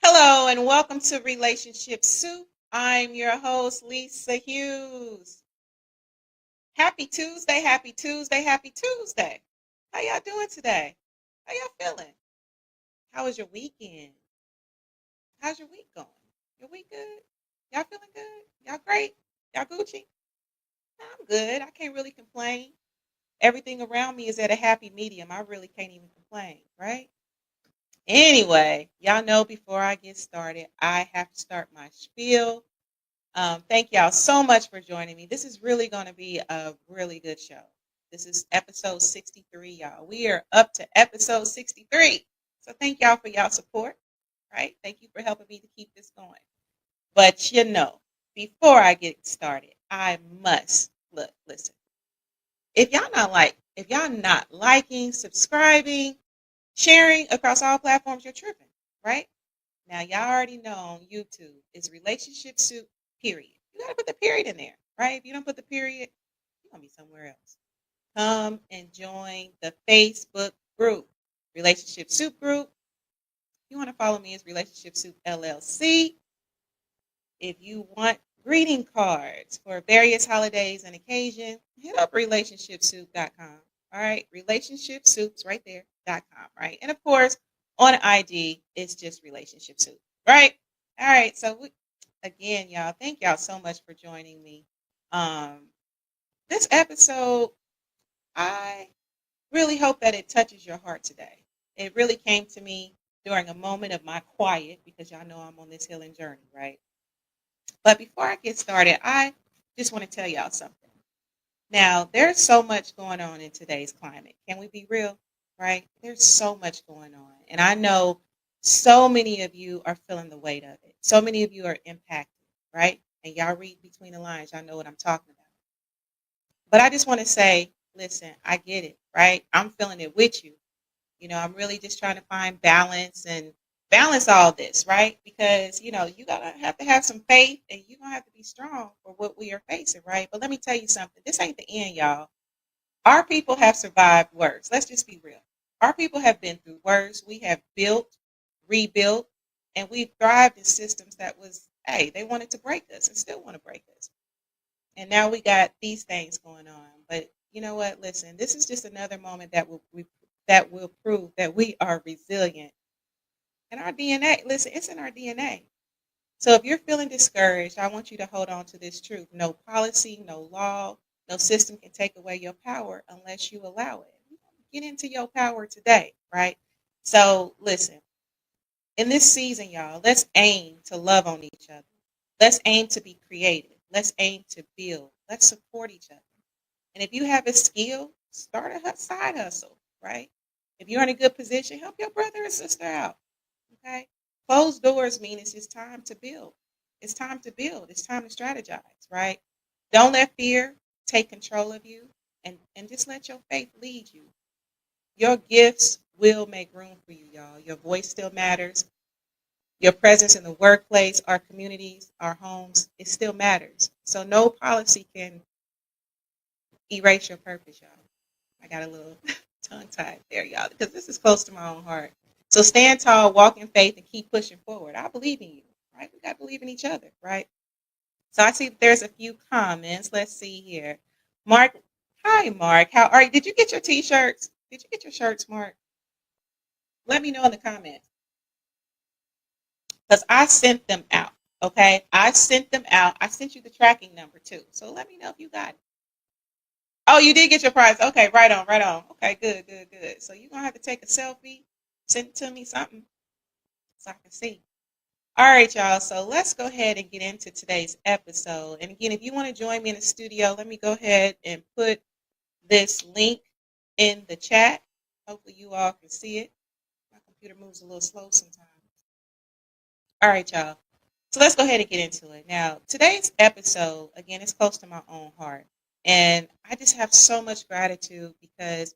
Hello and welcome to Relationship Soup. I'm your host, Lisa Hughes. Happy Tuesday, happy Tuesday, happy Tuesday. How y'all doing today? How y'all feeling? How was your weekend? How's your week going? Your week good? Y'all feeling good? Y'all great? Y'all Gucci? I'm good. I can't really complain. Everything around me is at a happy medium. I really can't even complain, right? Anyway, y'all know before I get started, I have to start my spiel. Thank y'all so much for joining me. This is really going to be a really good show. This is episode 63, y'all. We are up to episode 63. So thank y'all for y'all support, right? Thank you for helping me to keep this going. But before I get started, I must listen. If y'all not liking, subscribing, sharing across all platforms, you're tripping, right? Now, y'all already know on YouTube, it's Relationship Soup, period. You got to put the period in there, right? If you don't put the period, you're going to be somewhere else. Come and join the Facebook group, Relationship Soup group. If you want to follow me, it's Relationship Soup LLC. If you want greeting cards for various holidays and occasions, hit up relationshipsoup.com. All right, relationshipsoups right there.com, right? And of course, on IG, it's just Relationship Soup, right? All right, so again, y'all, thank y'all so much for joining me. This episode, I really hope that it touches your heart today. It really came to me during a moment of my quiet, because y'all know I'm on this healing journey, right? But before I get started, I just want to tell y'all something. Now, there's so much going on in today's climate. Can we be real? Right? There's so much going on. And I know so many of you are feeling the weight of it. So many of you are impacted, right? And y'all read between the lines. Y'all know what I'm talking about. But I just want to say, listen, I get it, right? I'm feeling it with you. I'm really just trying to find balance and balance all this, right? Because, you gotta have to have some faith, and you're gonna have to be strong for what we are facing, right? But let me tell you something. This ain't the end, y'all. Our people have survived worse. Let's just be real. Our people have been through worse. We have built, rebuilt, and we've thrived in systems that they wanted to break us and still want to break us. And now we got these things going on. But you know what? Listen, this is just another moment that will prove that we are resilient. And our DNA, listen, it's in our DNA. So if you're feeling discouraged, I want you to hold on to this truth. No policy, no law, no system can take away your power unless you allow it. get into your power today, right? So listen, in this season, y'all, let's aim to love on each other. Let's aim to be creative. Let's aim to build. Let's support each other. And if you have a skill, start a side hustle, right? If you're in a good position, help your brother or sister out. Okay. Closed doors mean it's just time to build. It's time to build. It's time to strategize, right? Don't let fear take control of you and just let your faith lead you. Your gifts will make room for you, y'all. Your voice still matters. Your presence in the workplace, our communities, our homes, it still matters. So no policy can erase your purpose, y'all. I got a little tongue tied there, y'all, because this is close to my own heart. So stand tall, walk in faith, and keep pushing forward. I believe in you, right? We got to believe in each other, right? So I see there's a few comments. Let's see here. Mark, hi, Mark. How are you? Did you get your t-shirts? Did you get your shirts, Mark? Let me know in the comments because I sent them out. Okay, I sent them out. I sent you the tracking number too. So let me know if you got it. Oh, you did get your prize. Okay, right on, right on. Okay, good, good, good. So you're gonna have to take a selfie, send it to me something so I can see. All right, y'all. So let's go ahead and get into today's episode. And again, if you want to join me in the studio, let me go ahead and put this link in the chat. Hopefully you all can see it. My computer moves a little slow sometimes. All right, y'all. So let's go ahead and get into it. Now, today's episode, again, is close to my own heart. And I just have so much gratitude because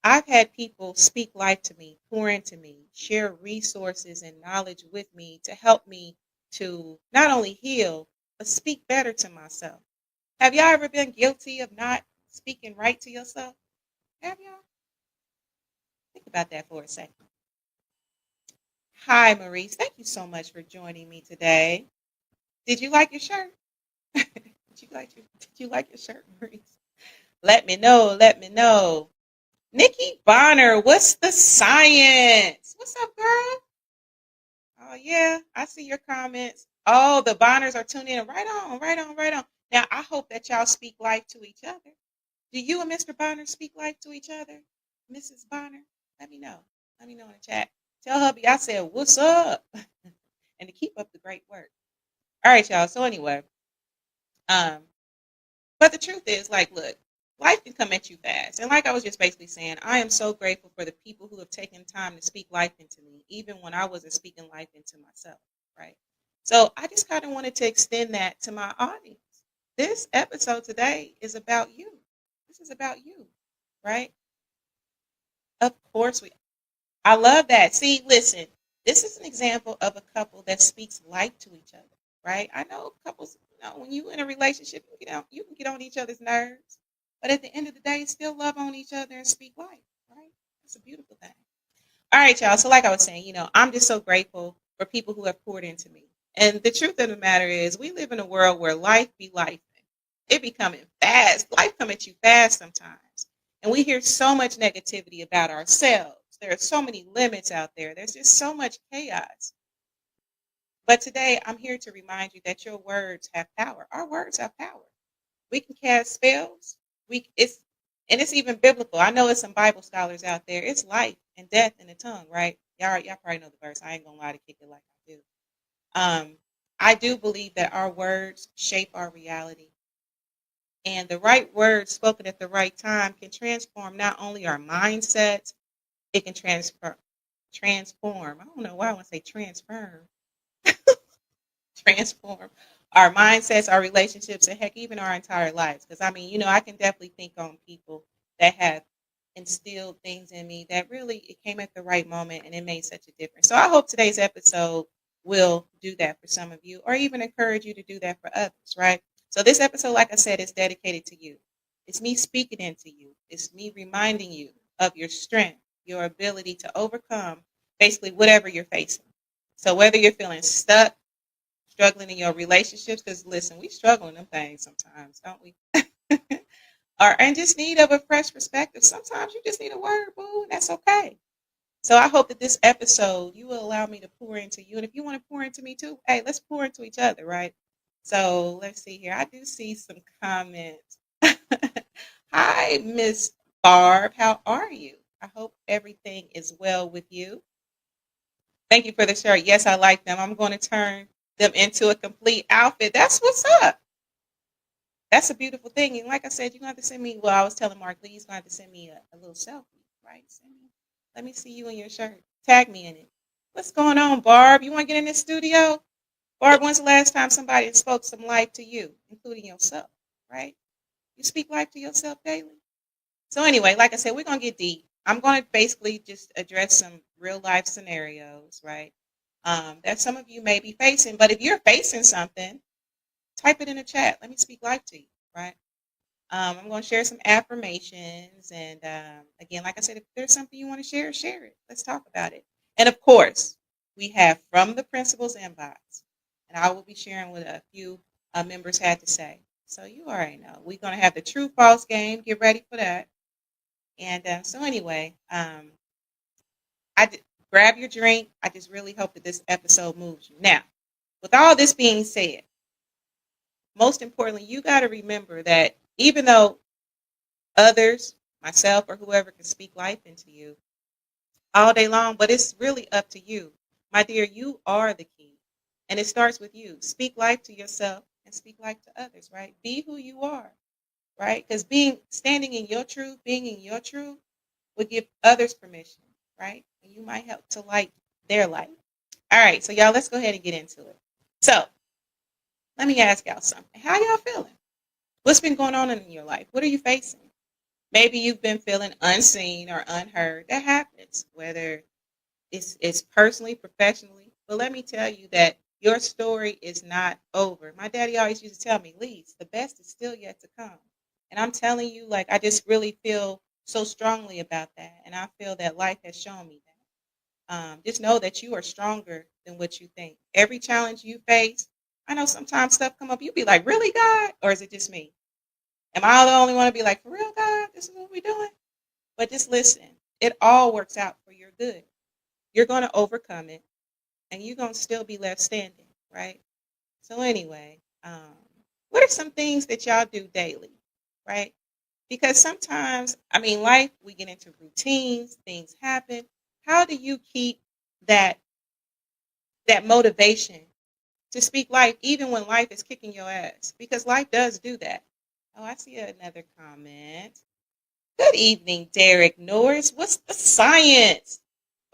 I've had people speak life to me, pour into me, share resources and knowledge with me to help me to not only heal, but speak better to myself. Have y'all ever been guilty of not speaking right to yourself? Have y'all? Think about that for a second. Hi, Maurice. Thank you so much for joining me today. Did you like your shirt? Did you like your shirt, Maurice? Let me know. Let me know. Nikki Bonner, what's the science? What's up, girl? Oh yeah, I see your comments. Oh, the Bonners are tuning in. Right on, right on, right on. Now I hope that y'all speak life to each other. Do you and Mr. Bonner speak life to each other? Mrs. Bonner? Let me know. Let me know in the chat. Tell hubby I said what's up and to keep up the great work. All right, y'all. So anyway, um, but the truth is, like, look, life can come at you fast. And like I was just basically saying, I am so grateful for the people who have taken time to speak life into me, even when I wasn't speaking life into myself, right? So I just kind of wanted to extend that to my audience. This episode today is about you. This is about you, right? Of course we I love that. See, listen, this is an example of a couple that speaks life to each other, right? I know couples, when you in a relationship, you can get on each other's nerves, but at the end of the day, still love on each other and speak life, right? It's a beautiful thing. All right, y'all. So, like I was saying, I'm just so grateful for people who have poured into me. And the truth of the matter is, we live in a world where life be life. It be coming fast. Life come at you fast sometimes. And we hear so much negativity about ourselves. There are so many limits out there. There's just so much chaos. But today I'm here to remind you that your words have power. Our words have power. We can cast spells. It's even biblical. I know it's some Bible scholars out there. It's life and death in the tongue, right? Y'all probably know the verse. I ain't gonna lie to kick it like I do. I do believe that our words shape our reality. And the right words spoken at the right time can transform not only our mindsets, it can transform. I don't know why I want to say transform. Transform our mindsets, our relationships, and heck, even our entire lives. Because I mean, I can definitely think on people that have instilled things in me that really it came at the right moment and it made such a difference. So I hope today's episode will do that for some of you, or even encourage you to do that for others, right? So this episode, like I said, is dedicated to you. It's me speaking into you. It's me reminding you of your strength, your ability to overcome basically whatever you're facing. So whether you're feeling stuck, struggling in your relationships, because listen, we struggle in them things sometimes, don't we? Or and just need of a fresh perspective. Sometimes you just need a word, boo, and that's okay. So I hope that this episode you will allow me to pour into you. And if you want to pour into me too, hey, let's pour into each other, right? So let's see here. I do see some comments. Hi, Miss Barb, how are you? I hope everything is well with you. Thank you for the shirt. Yes, I like them. I'm going to turn them into a complete outfit. That's what's up. That's a beautiful thing. And like I said, you're going to have to send me, well, I was telling Mark Lee, he's going to have to send me a little selfie, right? Let me see you in your shirt. Tag me in it. What's going on, Barb? You want to get in this studio? Barb, when's the last time somebody spoke some life to you, including yourself, right? You speak life to yourself daily. So anyway, like I said, we're going to get deep. I'm going to basically just address some real life scenarios, right? That some of you may be facing. But if you're facing something, type it in the chat. Let me speak life to you, right? I'm going to share some affirmations. And again, like I said, if there's something you want to share, share it. Let's talk about it. And of course, we have From the Principles inbox. And I will be sharing what a few members had to say. So you already know. We're going to have the true false game. Get ready for that. And so anyway, grab your drink. I just really hope that this episode moves you. Now, with all this being said, most importantly, you got to remember that even though others, myself or whoever, can speak life into you all day long, but it's really up to you. My dear, you are the key. And it starts with you. Speak life to yourself and speak life to others, right? Be who you are, right? Because standing in your truth, being in your truth, would give others permission, right? And you might help to light their light. All right, so y'all, let's go ahead and get into it. So let me ask y'all something. How y'all feeling? What's been going on in your life? What are you facing? Maybe you've been feeling unseen or unheard. That happens, whether it's personally, professionally. But let me tell you that your story is not over. My daddy always used to tell me, Lise, the best is still yet to come. And I'm telling you, like, I just really feel so strongly about that. And I feel that life has shown me that. Just know that you are stronger than what you think. Every challenge you face, I know sometimes stuff come up, you be like, really, God? Or is it just me? Am I the only one to be like, for real, God, this is what we're doing? But just listen. It all works out for your good. You're going to overcome it, and you're going to still be left standing, right? So anyway, what are some things that y'all do daily, right? Because sometimes, I mean, life, we get into routines, things happen. How do you keep that motivation to speak life even when life is kicking your ass? Because life does do that. Oh, I see another comment. Good evening, Derek Norris. What's the science?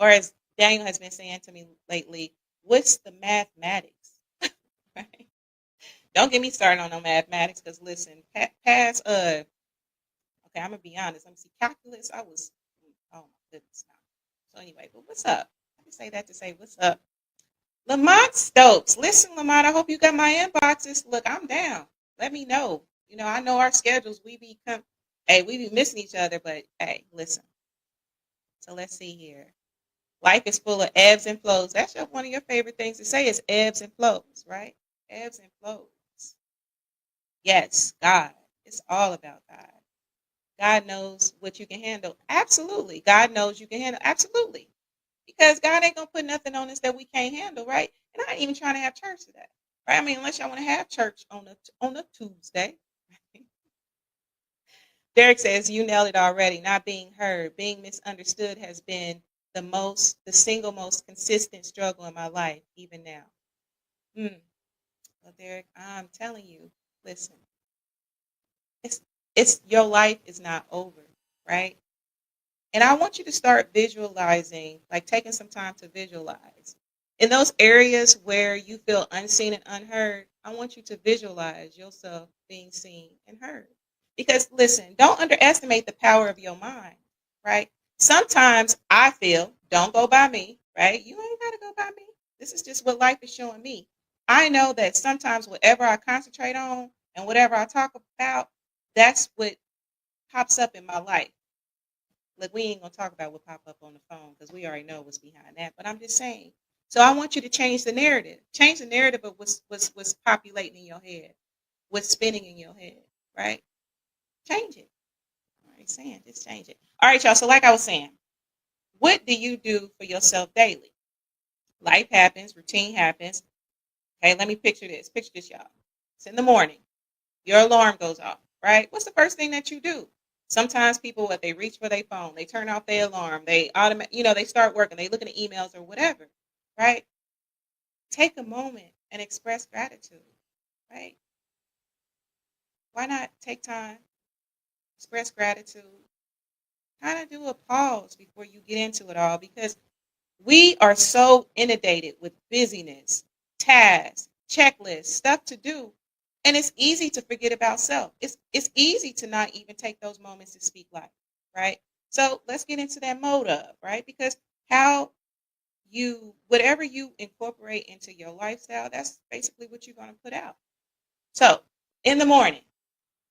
Or as Daniel has been saying to me lately, what's the mathematics? Right? Don't get me started on no mathematics because listen, past okay, I'm gonna be honest. Let me see. Calculus, oh my goodness. So anyway, but what's up? Let me say that to say what's up. Lamont Stokes. Listen, Lamont, I hope you got my inboxes. Look, I'm down. Let me know. You know, I know our schedules, we be missing each other, but hey, listen. So let's see here. Life is full of ebbs and flows. That's one of your favorite things to say is ebbs and flows, right? Ebbs and flows. Yes, God. It's all about God. God knows what you can handle. Absolutely. God knows you can handle. Absolutely. Because God ain't going to put nothing on us that we can't handle, right? And I ain't even trying to have church today, right? I mean, unless y'all want to have church on a Tuesday. Derek says, you nailed it already. Not being heard, being misunderstood has been the single most consistent struggle in my life, even now. Well, Derek, I'm telling you, listen, it's your life is not over, right? And I want you to start visualizing, like taking some time to visualize. In those areas where you feel unseen and unheard, I want you to visualize yourself being seen and heard. Because listen, don't underestimate the power of your mind, right? Sometimes I feel, don't go by me, right? You ain't got to go by me. This is just what life is showing me. I know that sometimes whatever I concentrate on and whatever I talk about, that's what pops up in my life. Look, we ain't going to talk about what pop up on the phone because we already know what's behind that. But I'm just saying. So I want you to change the narrative. Change the narrative of what's populating in your head, what's spinning in your head, right? Change it. All right, saying, just change it. All right, y'all. So like I was saying, what do you do for yourself daily? Life happens, routine happens. Okay, let me picture this. Picture this, y'all. It's in the morning. Your alarm goes off, right? What's the first thing that you do? Sometimes people, what they reach for their phone, they turn off their alarm, they they start working, they look at the emails or whatever, right? Take a moment and express gratitude, right? Why not take time, express gratitude, kind of do a pause before you get into it all because we are so inundated with busyness, tasks, checklists, stuff to do, and it's easy to forget about self. It's easy to not even take those moments to speak life, right? So let's get into that mode of, right? Because how you whatever you incorporate into your lifestyle, that's basically what you're going to put out. So in the morning,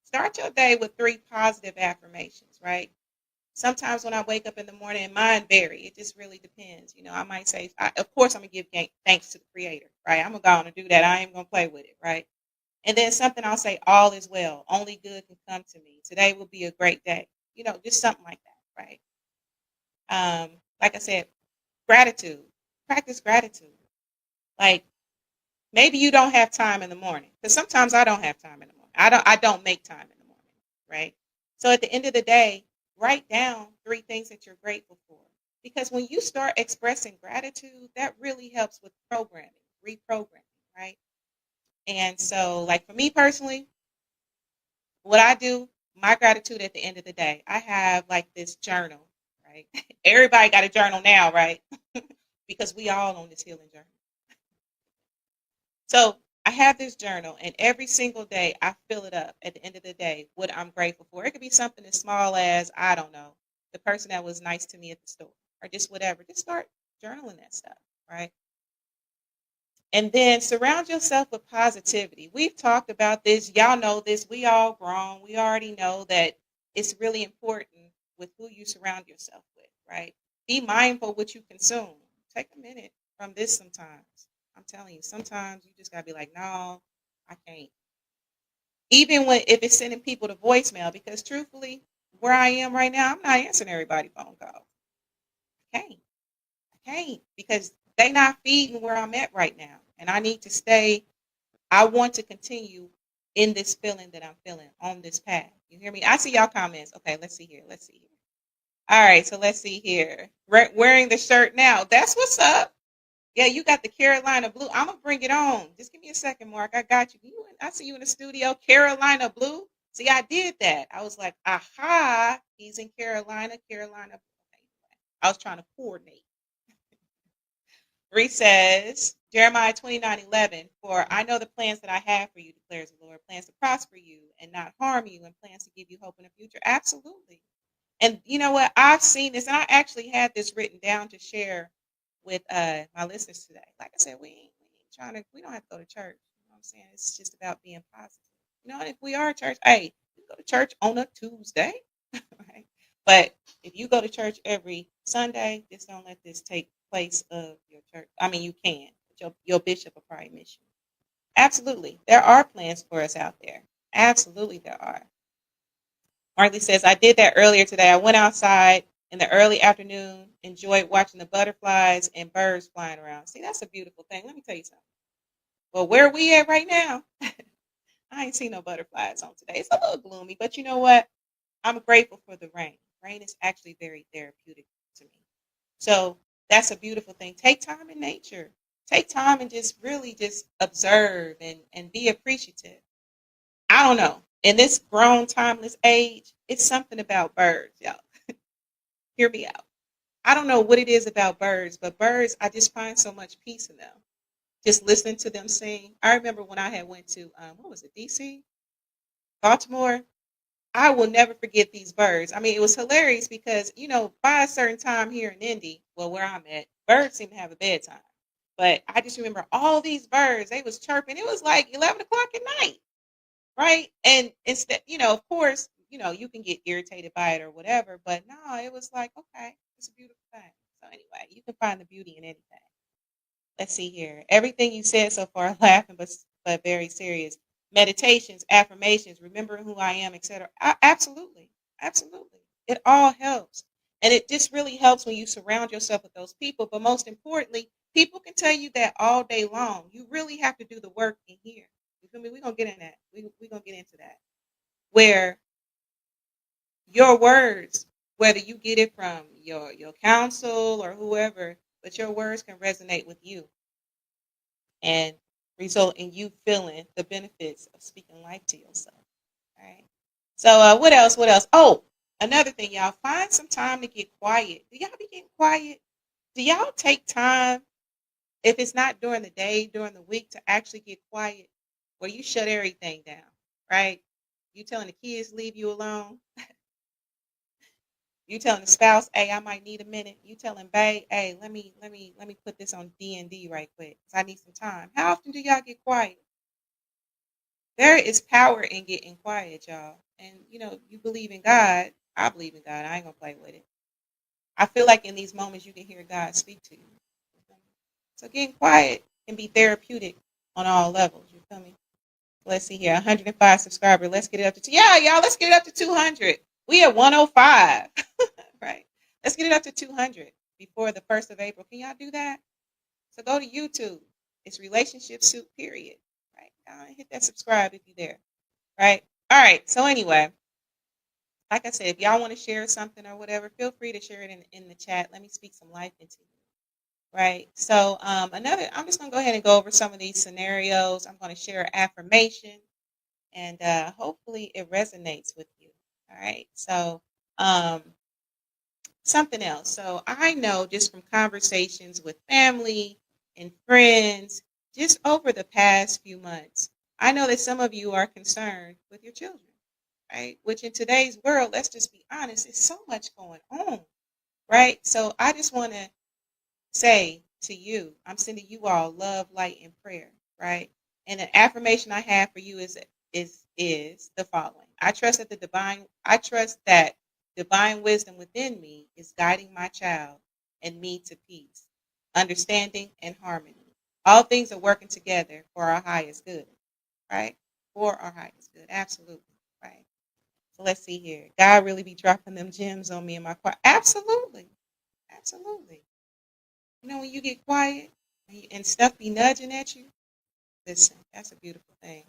start your day with three positive affirmations, right? Sometimes when I wake up in the morning, and mine vary. It just really depends. I might say, of course, I'm gonna give thanks to the Creator, right? I'm gonna do that. I ain't gonna play with it, right? And then something I'll say, all is well. Only good can come to me. Today will be a great day. Just something like that, right? Like I said, gratitude. Practice gratitude. Like maybe you don't have time in the morning because sometimes I don't have time in the morning. I don't make time in the morning, right? So at the end of the day, write down three things that you're grateful for because when you start expressing gratitude, that really helps with programming, reprogramming, right? And so, like for me personally, what I do, my gratitude at the end of the day, I have like this journal, right? Everybody got a journal now, right? Because we all on this healing journey. So I have this journal, and every single day I fill it up at the end of the day what I'm grateful for. It could be something as small as, I don't know, the person that was nice to me at the store, or just whatever. Just start journaling that stuff, right? And then surround yourself with positivity. We've talked about this. Y'all know this. We all grown. We already know that it's really important with who you surround yourself with, right? Be mindful what you consume. Take a minute from this sometimes. I'm telling you, sometimes you just gotta be like, no, I can't. Even when if it's sending people to voicemail, because truthfully, where I am right now, I'm not answering everybody's phone call. I can't. I can't because they not feeding where I'm at right now. And I need to stay. I want to continue in this feeling that I'm feeling on this path. You hear me? I see y'all comments. Okay, let's see here. Let's see here. All right, so let's see here. Wearing the shirt now. That's what's up. Yeah, you got the Carolina blue. I'm gonna bring it on. Just give me a second, Mark. I got you. I see you in the studio. Carolina blue. See, I did that. I was like, aha, he's in Carolina. Carolina. I was trying to coordinate. Bree says, Jeremiah 29:11, for I know the plans that I have for you, declares the Lord, plans to prosper you and not harm you, and plans to give you hope in the future. Absolutely. And you know what? I've seen this, and I actually had this written down to share with my listeners today. Like I said, we ain't trying to, we don't have to go to church. You know what I'm saying? It's just about being positive. And if we are a church, hey, you go to church on a Tuesday, right? But if you go to church every Sunday, just don't let this take place of your church. I mean, you can, but your bishop will probably miss you. Absolutely. There are plans for us out there. Absolutely, there are. Marley says, I did that earlier today. I went outside in the early afternoon, enjoyed watching the butterflies and birds flying around. See, that's a beautiful thing. Let me tell you something. Well, where we at right now, I ain't seen no butterflies on today. It's a little gloomy, but you know what? I'm grateful for the rain. Rain is actually very therapeutic to me. So that's a beautiful thing. Take time in nature. Take time and just really just observe and be appreciative. I don't know. In this grown, timeless age, it's something about birds, y'all. Hear me out. I don't know what it is about birds, but birds, I just find so much peace in them. Just listening to them sing. I remember when I had went to what was it, DC, Baltimore. I will never forget these birds. I mean, it was hilarious because by a certain time here in Indy, well, where I'm at, birds seem to have a bedtime. But I just remember all these birds. They was chirping. It was like 11 o'clock at night, right? And instead, of course, you can get irritated by it or whatever. But no, it was like, okay, it's a beautiful thing. So anyway, you can find the beauty in anything. Let's see here. Everything you said so far, laughing but very serious. Meditations, affirmations, remembering who I am, etc. Absolutely, absolutely. It all helps, and it just really helps when you surround yourself with those people. But most importantly, people can tell you that all day long. You really have to do the work in here. You feel me? We're gonna get in that. We're gonna get into that. Where your words, whether you get it from your counsel or whoever, but your words can resonate with you and result in you feeling the benefits of speaking life to yourself. All right. So what else? What else? Oh, another thing, y'all. Find some time to get quiet. Do y'all be getting quiet? Do y'all take time, if it's not during the day, during the week, to actually get quiet, where you shut everything down, right? You telling the kids leave you alone. You telling the spouse, hey, I might need a minute. You telling babe, hey, let me put this on D&D right quick, 'cause I need some time. How often do y'all get quiet? There is power in getting quiet, y'all. And you believe in God. I believe in God. I ain't gonna play with it. I feel like in these moments you can hear God speak to you. So getting quiet can be therapeutic on all levels. You feel me? Let's see here. 105 subscribers. Let's get it up to yeah, y'all. Let's get it up to 200. We at 105. Right. Let's get it up to 200 before the 1st of April. Can y'all do that? So go to YouTube. It's Relationship Soup, period. Right. Hit that subscribe if you're there. Right. All right. So anyway, like I said, if y'all want to share something or whatever, feel free to share it in the chat. Let me speak some life into you. Right. So I'm just going to go ahead and go over some of these scenarios. I'm going to share an affirmation, and hopefully it resonates with you. All right. So something else. So I know just from conversations with family and friends, just over the past few months, I know that some of you are concerned with your children, right? Which in today's world, let's just be honest, there's so much going on, right? So I just want to say to you, I'm sending you all love, light, and prayer, right? And an affirmation I have for you is the following. I trust that divine wisdom within me is guiding my child and me to peace, understanding, and harmony. All things are working together for our highest good, right? For our highest good, absolutely, right? So let's see here. God really be dropping them gems on me in my quiet. Absolutely, absolutely. When you get quiet and stuff be nudging at you, listen, that's a beautiful thing.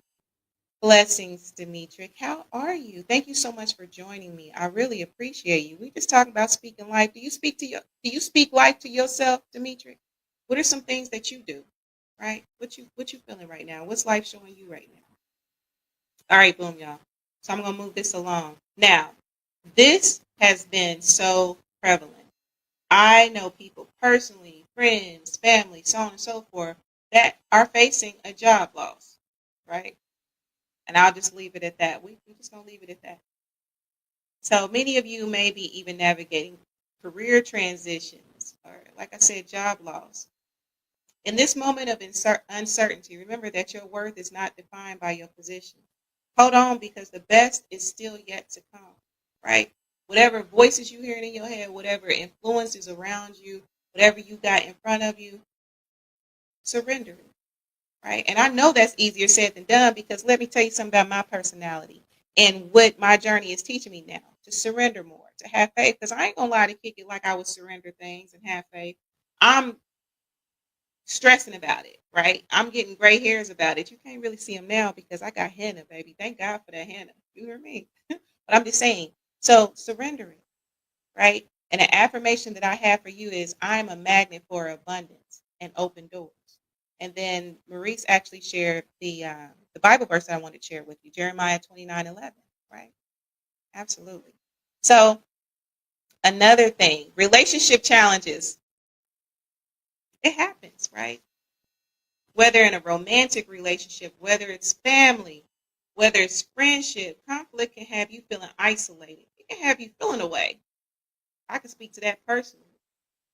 Blessings, Demetric. How are you? Thank you so much for joining me. I really appreciate you. We just talking about speaking life. Do you speak life to yourself, Demetric? What are some things that you do? Right? What you feeling right now? What's life showing you right now? All right, boom, y'all. So I'm gonna move this along. Now, this has been so prevalent. I know people personally, friends, family, so on and so forth, that are facing a job loss, right? And I'll just leave it at that. We just gonna leave it at that. So many of you may be even navigating career transitions or, like I said, job loss. In this moment of uncertainty, remember that your worth is not defined by your position. Hold on, because the best is still yet to come, right? Whatever voices you hearing in your head, whatever influences around you, whatever you got in front of you, surrender it, right? And I know that's easier said than done, because let me tell you something about my personality and what my journey is teaching me now: to surrender more, to have faith. Because I ain't gonna lie to kick it like I would surrender things and have faith. I'm stressing about it, right? I'm getting gray hairs about it. You can't really see them now because I got henna, baby. Thank God for that henna. You hear me? But I'm just saying. So surrendering, right? And an affirmation that I have for you is, I'm a magnet for abundance and open doors. And then Maurice actually shared the Bible verse that I wanted to share with you, Jeremiah 29:11, right? Absolutely. So another thing, relationship challenges. It happens, right? Whether in a romantic relationship, whether it's family, whether it's friendship, conflict can have you feeling isolated. It can have you feeling away. I can speak to that personally.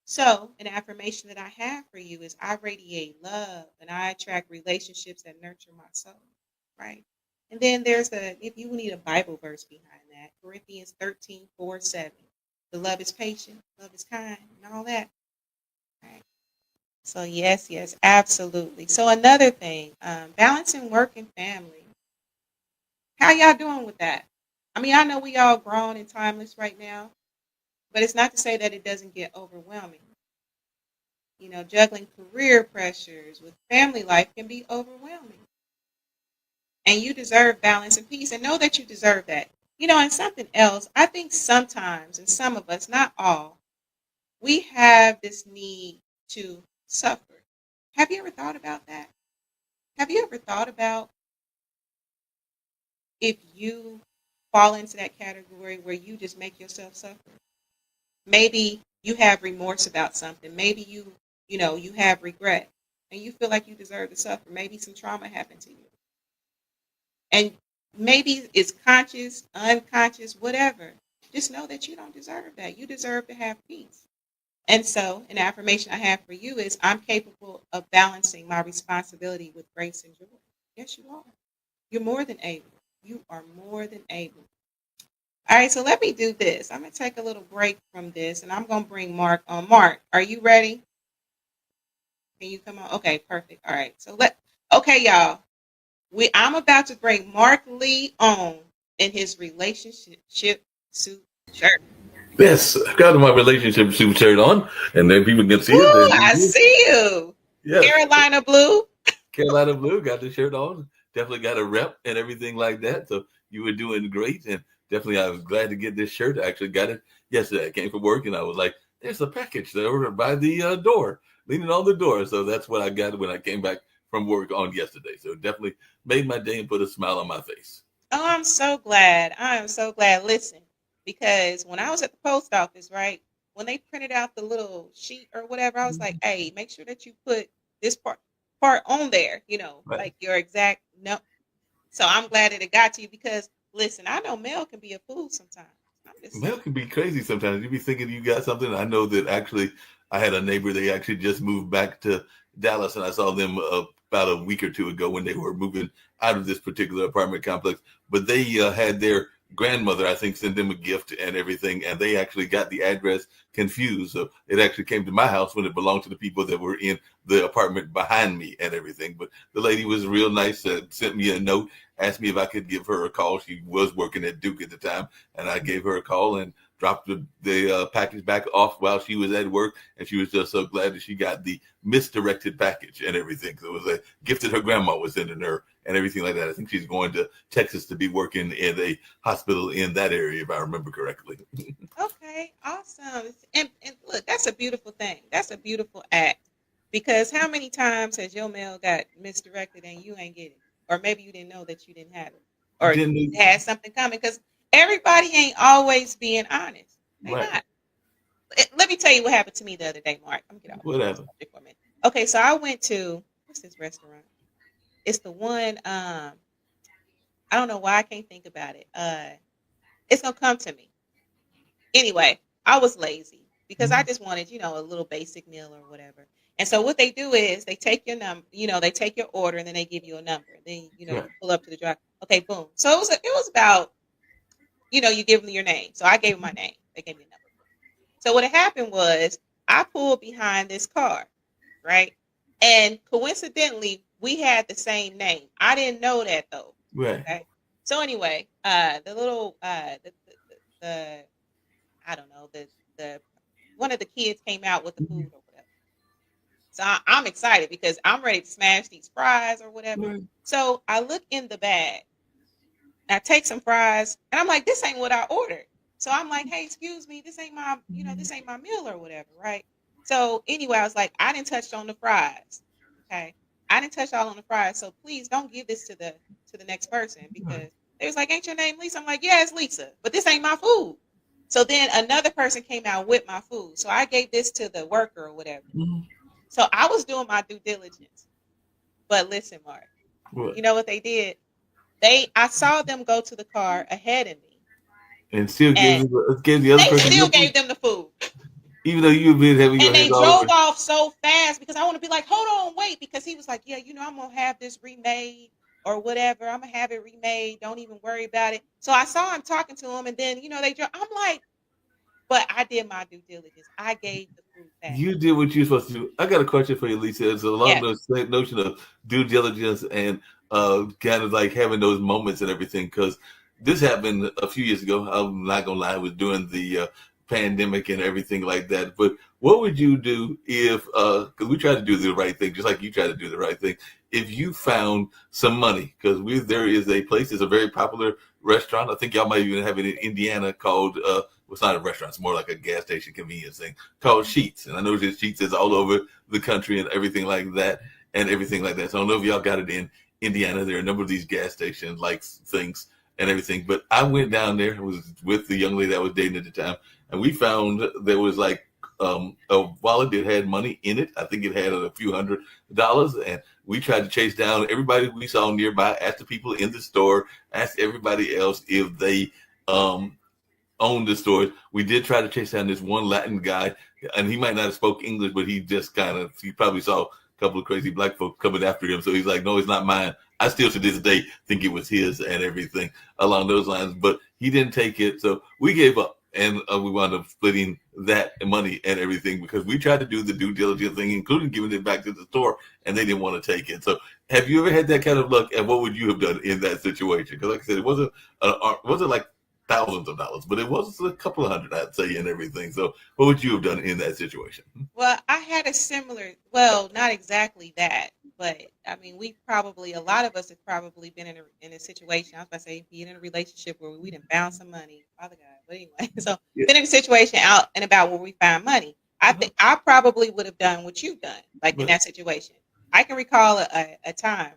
So, an affirmation that I have for you is, I radiate love and I attract relationships that nurture my soul, right? And then if you need a Bible verse behind that, Corinthians 13:4-7. The love is patient, love is kind, and all that, right? So yes, yes, absolutely. So another thing, balancing work and family. How y'all doing with that? I mean, I know we all grown and timeless right now, but it's not to say that it doesn't get overwhelming. Juggling career pressures with family life can be overwhelming. And you deserve balance and peace, and know that you deserve that. And something else, I think sometimes, and some of us, not all, we have this need to suffer. Have you ever thought about that? Have you ever thought about if you fall into that category where you just make yourself suffer? Maybe you have remorse about something. Maybe you have regret and you feel like you deserve to suffer. Maybe some trauma happened to you. And maybe it's conscious, unconscious, whatever. Just know that you don't deserve that. You deserve to have peace. And so, an affirmation I have for you is I'm capable of balancing my responsibility with grace and joy. Yes, you are. You're more than able. You are more than able. All right, so let me do this. I'm going to take a little break from this and I'm going to bring Mark on. Mark, are you ready? Can you come on? Okay, perfect. All right. Okay, y'all. I'm about to bring Mark Lee on in his relationship suit shirt. Yes, I've got my relationship suit shirt on, and then people can see Woo, it. I see you. Yes, Carolina Blue. Carolina Blue got the shirt on. Definitely got a rep and everything like that. So you were doing great, and definitely I was glad to get this shirt. I actually got it yesterday. I came from work, and I was like, "There's a package there by the door, leaning on the door." So that's what I got when I came back from work on yesterday. So definitely made my day and put a smile on my face. Oh, I'm so glad. I am so glad. Listen, because when I was at the post office, right, when they printed out the little sheet or whatever, I was like, hey, make sure that you put this part on there, Right. like your exact no. So I'm glad that it got to you because listen, I know mail can be a fool sometimes. I'm just saying. Mail can be crazy sometimes. You be thinking you got something. I know that actually, I had a neighbor. They actually just moved back to Dallas, and I saw them about a week or two ago when they were moving out of this particular apartment complex. But they had their grandmother, I think, send them a gift and everything, and they actually got the address confused. So it actually came to my house when it belonged to the people that were in the apartment behind me and everything. But the lady was real nice. Sent me a note, asked me if I could give her a call. She was working at Duke at the time, and I gave her a call and dropped the package back off while she was at work, and she was just so glad that she got the misdirected package and everything. So it was a gift that her grandma was sending her and everything like that. I think she's going to Texas to be working in a hospital in that area, if I remember correctly. Okay, awesome. And look, that's a beautiful thing. That's a beautiful act. Because how many times has your mail got misdirected and you ain't get it? Or maybe you didn't know that you didn't have it. Or Didn't had something coming. Because everybody ain't always being honest. They right? not. Let me tell you what happened to me the other day, Mark. I'm gonna get off the Whatever. subject for a minute. Okay, so I went to what's this restaurant? It's the one, I don't know why I can't think about it. It's gonna come to me. Anyway, I was lazy because I Mhm. just wanted, a little basic meal or whatever. And so what they do is they take your number, they take your order and then they give you a number. Then, Right. you pull up to the drive. Okay, boom. So it was about, you give them your name. So I gave them my name. They gave me a number. So what had happened was I pulled behind this car, right? And coincidentally, we had the same name. I didn't know that though. Right. Okay. So anyway, the little the I don't know, the one of the kids came out with the food or whatever. So I'm excited because I'm ready to smash these fries or whatever. Right. So I look in the bag, I take some fries, and I'm like, this ain't what I ordered. So I'm like, hey, excuse me, this ain't my meal or whatever, right? So anyway, I was like, I didn't touch on the fries. Okay. I didn't touch all on the fries. So please don't give this to the next person Right. because they was like, ain't your name Lisa? I'm like, yeah, it's Lisa, but this ain't my food. So then another person came out with my food. So I gave this to the worker or whatever. Mhm. So I was doing my due diligence. But listen, Mark, What? you know what they did? I saw them go to the car ahead of me, And still and gave the other they person still your food, gave them the food. even though you've been having your And hands they all drove over. off so fast because I want to be like, hold on, wait, because he was like, yeah, I'm gonna have this remade or whatever. I'm gonna have it remade. Don't even worry about it. So I saw him talking to him, and then they drove. I'm like, but I did my due diligence. I gave the food back. You did what you're supposed to do. I got a question for you, Lisa. It's along Yes. the same notion of due diligence and kind of like having those moments and everything. Because this happened a few years ago. I'm not gonna lie, it was during the pandemic and everything like that. But what would you do if? Because we try to do the right thing, just like you try to do the right thing. If you found some money, because there is a place, it's a very popular restaurant. I think y'all might even have it in Indiana called, well, it's not a restaurant. It's more like a gas station convenience thing called Sheets. And I know that Sheets is all over the country and everything like that. So I don't know if y'all got it in Indiana. There are a number of these gas station like things and everything. But I went down there. I was with the young lady I was dating at the time. And we found there was like a wallet that had money in it. I think it had a few $100. And we tried to chase down everybody we saw nearby, asked the people in the store, asked everybody else if they owned the store. We did try to chase down this one Latin guy, and he might not have spoke English, but he just he probably saw a couple of crazy black folks coming after him. So he's like, no, it's not mine. I still to this day think it was his and everything along those lines, but he didn't take it. So we gave up. And we wound up splitting that money and everything because we tried to do the due diligence thing, including giving it back to the store, and they didn't want to take it. So, have you ever had that kind of luck? And what would you have done in that situation? Because, like I said, it wasn't like thousands of dollars, but it was a couple of hundred, I'd say, and everything. So, what would you have done in that situation? Well, I had a similar, well, not exactly that, but I mean, a lot of us have probably been in a situation. I was about to say, being in a relationship where we didn't bound some money, Father God. But anyway, so been in a situation out and about where we find money. I think I probably would have done what you've done, like in that situation. I can recall a time,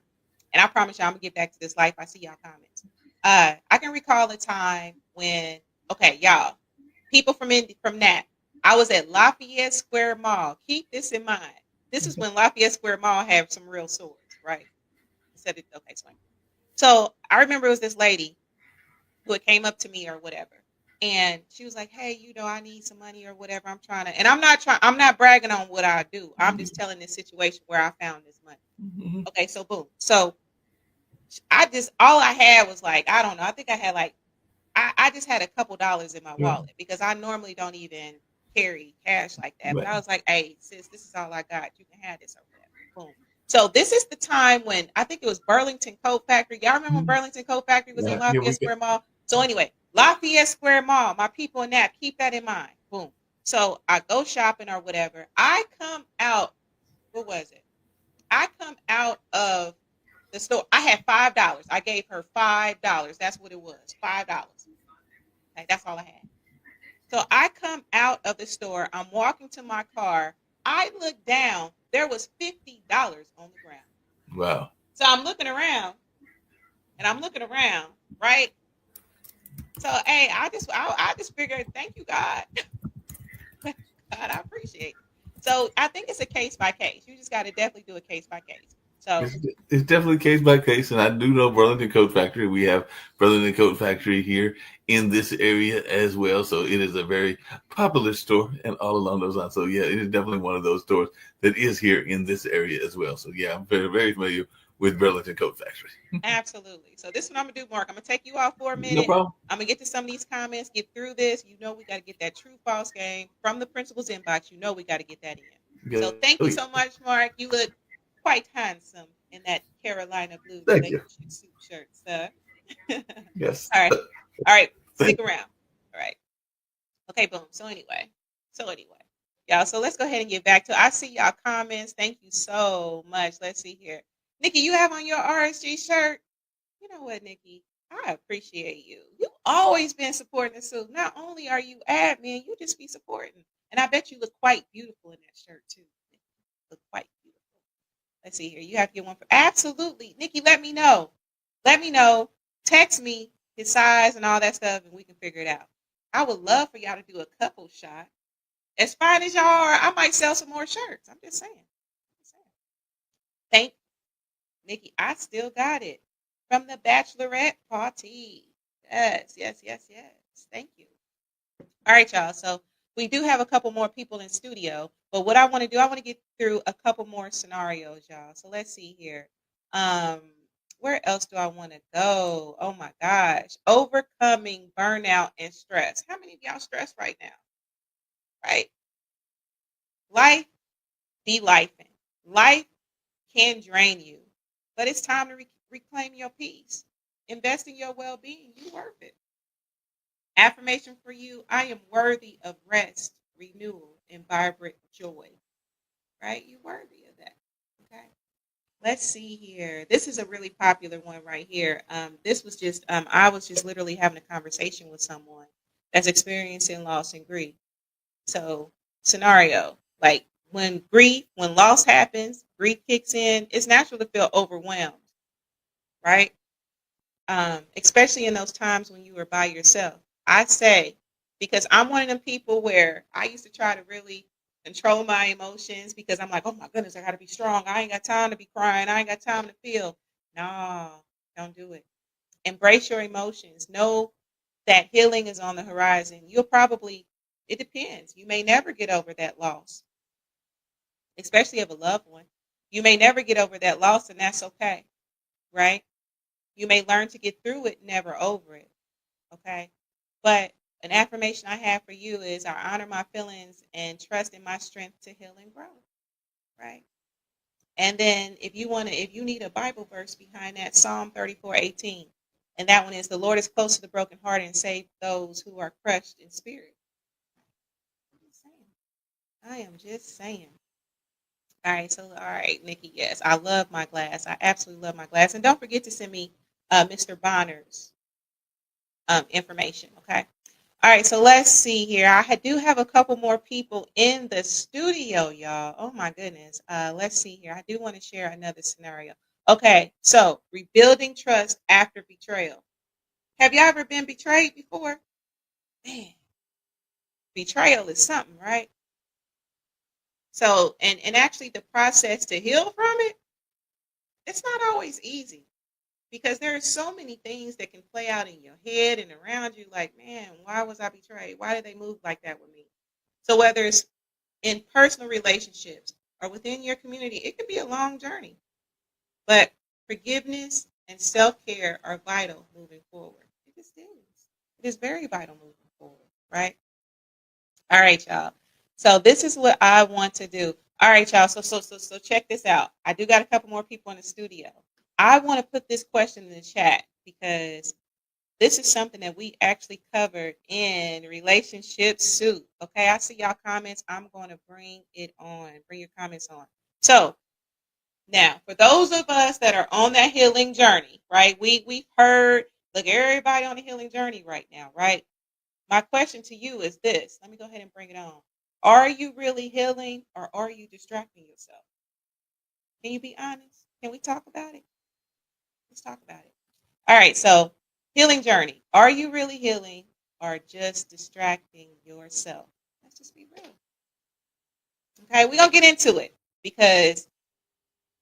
and I promise you, I'm gonna get back to this life. I see y'all comments. I can recall a time when, okay, y'all, people from NAP. I was at Lafayette Square Mall. Keep this in mind. This is when Lafayette Square Mall had some real swords, right? Okay, explain. So I remember it was this lady who had came up to me or whatever. And she was like, hey, I need some money or whatever. And I'm not bragging on what I do. I'm just telling this situation where I found this money. Mm-hmm. Okay, so boom. So all I had was like, I don't know. I think I had like, I just had a couple dollars in my wallet because I normally don't even carry cash like that. Right. But I was like, hey, sis, this is all I got. You can have this or whatever. Boom. So this is the time when I think it was Burlington Coat Factory. Y'all remember when Burlington Coat Factory was in Lafayette Square Mall? So anyway, Lafayette Square Mall, my people in that, keep that in mind. Boom. So I go shopping or whatever. I come out, what was it? I come out of the store. I had $5. I gave her $5. That's what it was, $5. Okay, that's all I had. So I come out of the store. I'm walking to my car. I look down. There was $50 on the ground. Wow. So I'm looking around, right? So, hey, I just figured, thank you, God. God, I appreciate it. So I think it's a case by case. You just got to definitely do a case by case. So it's definitely case by case, and I do know Burlington Coat Factory. We have Burlington Coat Factory here in this area as well. So it is a very popular store and all along those lines. So yeah, it is definitely one of those stores that is here in this area as well. So yeah, I'm very, very familiar with Burlington Coat Factory. Absolutely. So this is what I'm gonna do, Mark. I'm gonna take you off for a minute. No problem. I'm gonna get to some of these comments, get through this. We got to get that true false game from the principal's inbox. We got to get that in. So thank you so much, Mark. You look quite handsome in that Carolina blue suit shirt, sir. Yes. All right. Stick around. All right. Okay, boom. So anyway, y'all. So let's go ahead and get back to. I see y'all comments. Thank you so much. Let's see here. Nikki, you have on your RSG shirt. You know what, Nikki? I appreciate you. You've always been supporting the suit. Not only are you admin, you just be supporting. And I bet you look quite beautiful in that shirt, too. Look quite beautiful. Let's see here. You have to get one for... Absolutely. Nikki, let me know. Text me his size and all that stuff, and we can figure it out. I would love for y'all to do a couple shot. As fine as y'all are, I might sell some more shirts. I'm just saying. Thank Nikki, I still got it from the bachelorette party. Yes. Thank you. All right, y'all. So we do have a couple more people in studio, but what I want to do, I want to get through a couple more scenarios, y'all. So let's see here. Where else do I want to go? Oh my gosh. Overcoming burnout and stress. How many of y'all stressed right now? Right? Life be lifing. Life can drain you. But it's time to reclaim your peace. Invest in your well-being. You're worth it. Affirmation for you. I am worthy of rest, renewal, and vibrant joy. Right? You're worthy of that. Okay? Let's see here. This is a really popular one right here. This was just I was just literally having a conversation with someone that's experiencing loss and grief. So, scenario like when loss happens, grief kicks in. It's natural to feel overwhelmed, right? Especially in those times when you were by yourself. I say, because I'm one of them people where I used to try to really control my emotions because I'm like, oh my goodness, I got to be strong. I ain't got time to be crying. I ain't got time to feel. No, don't do it. Embrace your emotions. Know that healing is on the horizon. It depends. You may never get over that loss, especially of a loved one. You may never get over that loss, and that's okay, right? You may learn to get through it, never over it. Okay. But an affirmation I have for you is I honor my feelings and trust in my strength to heal and grow. Right. And then if you need a Bible verse behind that, Psalm 34:18. And that one is the Lord is close to the brokenhearted and save those who are crushed in spirit. I'm just saying. I am just saying. All right, Nikki, yes. I love my glass. I absolutely love my glass. And don't forget to send me Mr. Bonner's information, okay? All right, so let's see here. Do have a couple more people in the studio, y'all. Oh my goodness. Let's see here. I do want to share another scenario. Okay, so rebuilding trust after betrayal. Have you ever been betrayed before? Man, betrayal is something, right? So, and actually the process to heal from it, it's not always easy because there are so many things that can play out in your head and around you like, man, why was I betrayed? Why did they move like that with me? So whether it's in personal relationships or within your community, it could be a long journey. But forgiveness and self-care are vital moving forward. It just is. It is very vital moving forward, right? All right, y'all. So this is what I want to do. All right, y'all. So check this out. I do got a couple more people in the studio. I want to put this question in the chat because this is something that we actually covered in Relationship Soup. Okay, I see y'all comments. I'm going to bring it on. Bring your comments on. So now, for those of us that are on that healing journey, right? We've heard, look, everybody on the healing journey right now, right? My question to you is this. Let me go ahead and bring it on. Are you really healing or are you distracting yourself? Can you be honest? Can we talk about it? Let's talk about it. All right, so healing journey. Are you really healing or just distracting yourself? Let's just be real. Okay, we're going to get into it because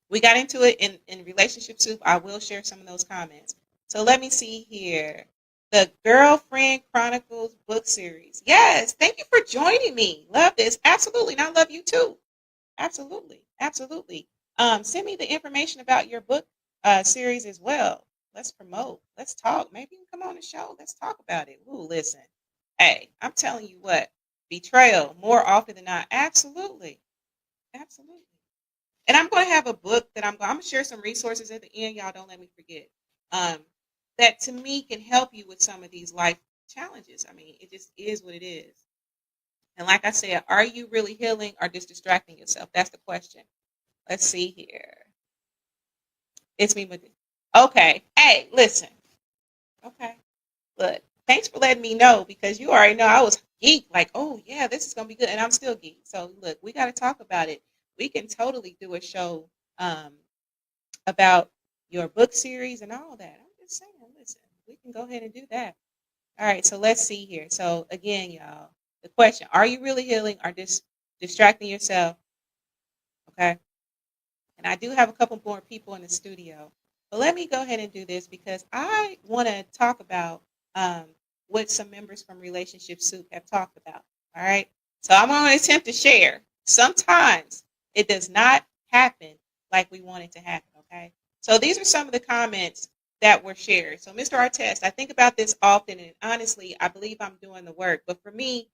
we got into it in Relationship Soup. I will share some of those comments. So let me see here. The Girlfriend Chronicles book series. Yes, thank you for joining me. Love this. Absolutely. And I love you too. Absolutely. Absolutely. Send me the information about your book series as well. Let's promote. Let's talk. Maybe you can come on the show. Let's talk about it. Ooh, listen. Hey, I'm telling you what. Betrayal more often than not. Absolutely. Absolutely. And I'm going to have a book that I'm going to share some resources at the end. Y'all don't let me forget. Um, that to me can help you with some of these life challenges. I mean, it just is what it is. And like I said, are you really healing or just distracting yourself? That's the question. Let's see here. It's me with it. Okay. Hey, listen. Okay. Look, thanks for letting me know because you already know I was geeked. Like, oh yeah, this is gonna be good, and I'm still geeked. So look, we got to talk about it. We can totally do a show um, about your book series and all that. I'm just saying, listen, we can go ahead and do that. All right, so let's see here. So again, y'all, the question: are you really healing or just distracting yourself? Okay. And I do have a couple more people in the studio. But let me go ahead and do this because I want to talk about um, what some members from Relationship Soup have talked about. All right. So I'm going to attempt to share. Sometimes it does not happen like we want it to happen. Okay. So these are some of the comments that were shared. So, Mr. Artest, I think about this often, and honestly, I believe I'm doing the work. But for me,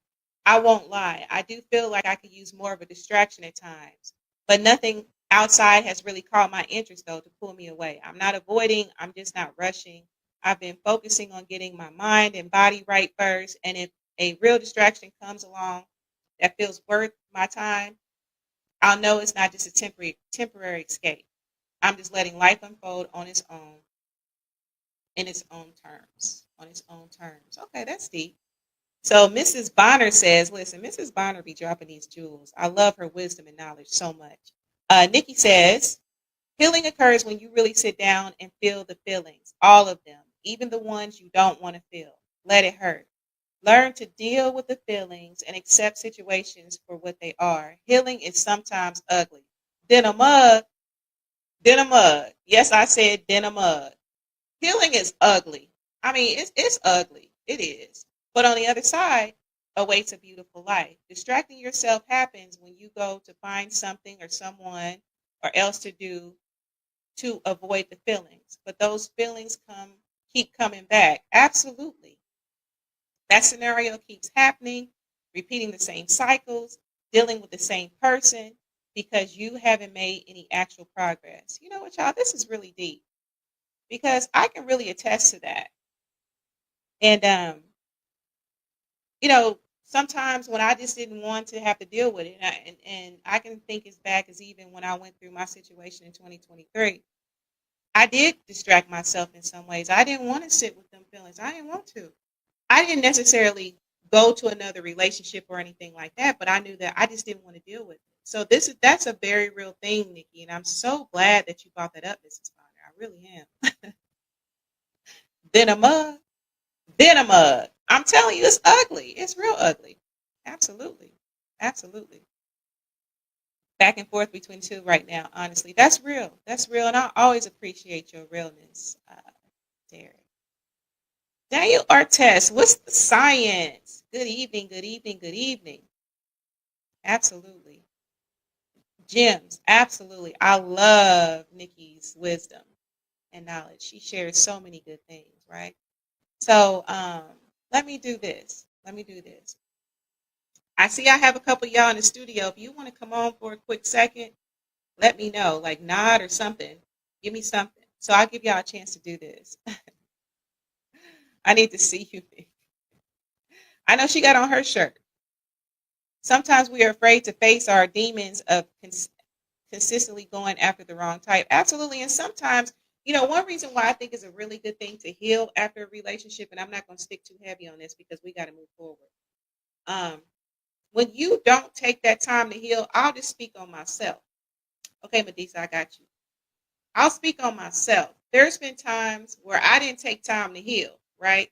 I won't lie. I do feel like I could use more of a distraction at times, but nothing outside has really caught my interest though to pull me away. I'm not avoiding, I'm just not rushing. I've been focusing on getting my mind and body right first. And if a real distraction comes along that feels worth my time, I'll know it's not just a temporary escape. I'm just letting life unfold on its own, in its own terms. On its own terms. Okay, that's deep. So Mrs. Bonner says, listen, Mrs. Bonner be dropping these jewels. I love her wisdom and knowledge so much. Nikki says, healing occurs when you really sit down and feel the feelings, all of them, even the ones you don't want to feel. Let it hurt. Learn to deal with the feelings and accept situations for what they are. Healing is sometimes ugly. Then a mug, then a mug. Yes, I said then a mug. Healing is ugly. I mean, it's ugly. It is. But on the other side awaits a beautiful life. Distracting yourself happens when you go to find something or someone or else to do to avoid the feelings. But those feelings keep coming back. Absolutely. That scenario keeps happening, repeating the same cycles, dealing with the same person because you haven't made any actual progress. You know what, y'all? This is really deep because I can really attest to that. And sometimes when I just didn't want to have to deal with it, and I can think as back as even when I went through my situation in 2023, I did distract myself in some ways. I didn't want to sit with them feelings. I didn't want to. I didn't necessarily go to another relationship or anything like that, but I knew that I just didn't want to deal with it. So that's a very real thing, Nikki, and I'm so glad that you brought that up, Mrs. Bonner. I really am. Then a mug. Then a mug. I'm telling you, it's ugly. It's real ugly. Absolutely. Absolutely. Back and forth between two right now, honestly. That's real. That's real. And I always appreciate your realness, Derek. Daniel Artest, what's the science? Good evening, good evening, good evening. Absolutely. Gems, absolutely. I love Nikki's wisdom and knowledge. She shares so many good things, right? So let me do this. I see I have a couple of y'all in the studio. If you want to come on for a quick second, let me know. Like nod or something. Give me something. So I'll give y'all a chance to do this. I need to see you. I know she got on her shirt. Sometimes we are afraid to face our demons of consistently going after the wrong type. Absolutely. And sometimes, one reason why I think is a really good thing to heal after a relationship, and I'm not going to stick too heavy on this because we got to move forward. When you don't take that time to heal, I'll just speak on myself. Okay, Medisa, I got you. I'll speak on myself. There's been times where I didn't take time to heal, right?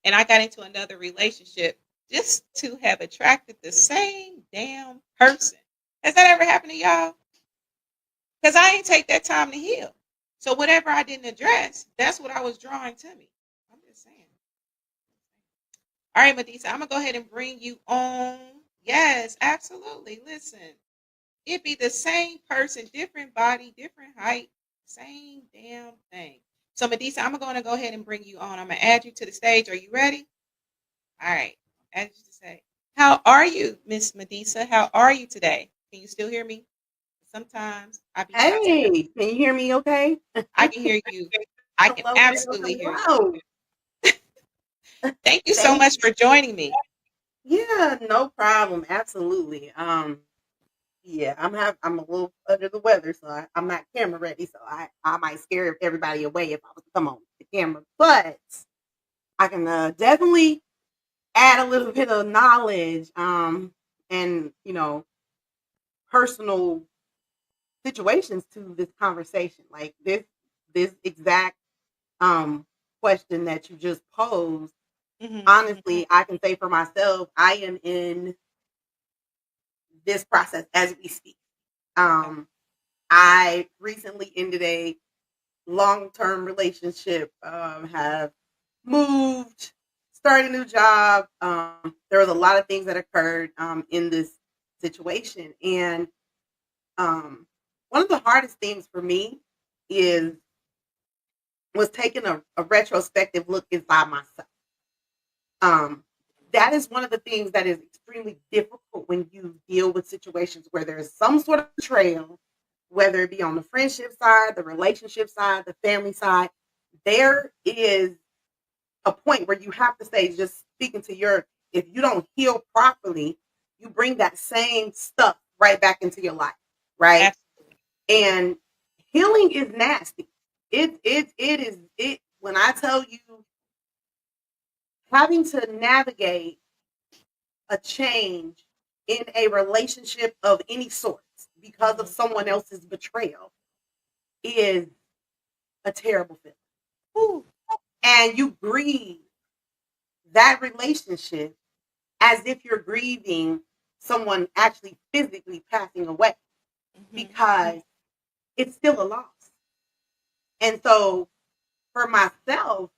And I got into another relationship just to have attracted the same damn person. Has that ever happened to y'all? Because I ain't take that time to heal. So whatever I didn't address, that's what I was drawing to me. I'm just saying. All right, Medisa, I'm going to go ahead and bring you on. Yes, absolutely. Listen, it be the same person, different body, different height, same damn thing. So, Medisa, I'm going to go ahead and bring you on. I'm going to add you to the stage. Are you ready? All right. Add you to say, how are you, Miss Medisa? How are you today? Can you still hear me? Sometimes I be Hey, can you hear me okay? I can hear you. I can Hello, absolutely hear you. hello. Thank you so Thank much for joining me. Yeah, no problem. Absolutely. Yeah, I'm a little under the weather, so I'm not camera ready, so I might scare everybody away if I was to come on the camera. But I can definitely add a little bit of knowledge, and personal situations to this conversation. Like this exact question that you just posed. Honestly, I can say for myself, I am in this process as we speak. I recently ended a long-term relationship, have moved, started a new job. There was a lot of things that occurred in this situation. And one of the hardest things for me was taking a retrospective look inside myself. That is one of the things that is extremely difficult when you deal with situations where there's some sort of betrayal, whether it be on the friendship side, the relationship side, the family side. There is a point where you have to say, just speaking to if you don't heal properly, you bring that same stuff right back into your life, right? Absolutely. And healing is nasty. It when I tell you, having to navigate a change in a relationship of any sort because of someone else's betrayal is a terrible feeling. Ooh. And you grieve that relationship as if you're grieving someone actually physically passing away, because it's still a loss. And so for myself,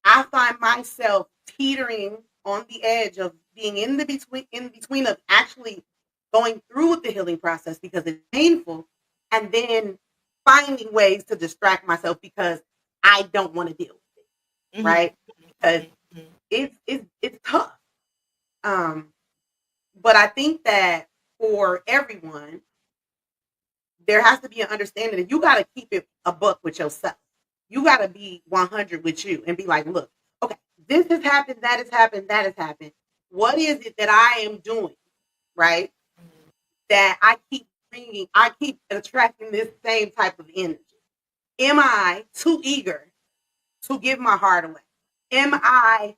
I find myself teetering on the edge of being in between of actually going through with the healing process because it's painful, and then finding ways to distract myself because I don't want to deal with it, right? Because it's tough. But I think that for everyone, there has to be an understanding that you got to keep it a buck with yourself. You got to be 100 with you and be like, look, okay, this has happened, that has happened, that has happened. What is it that I am doing, right? That I keep attracting this same type of energy. Am I too eager to give my heart away? Am I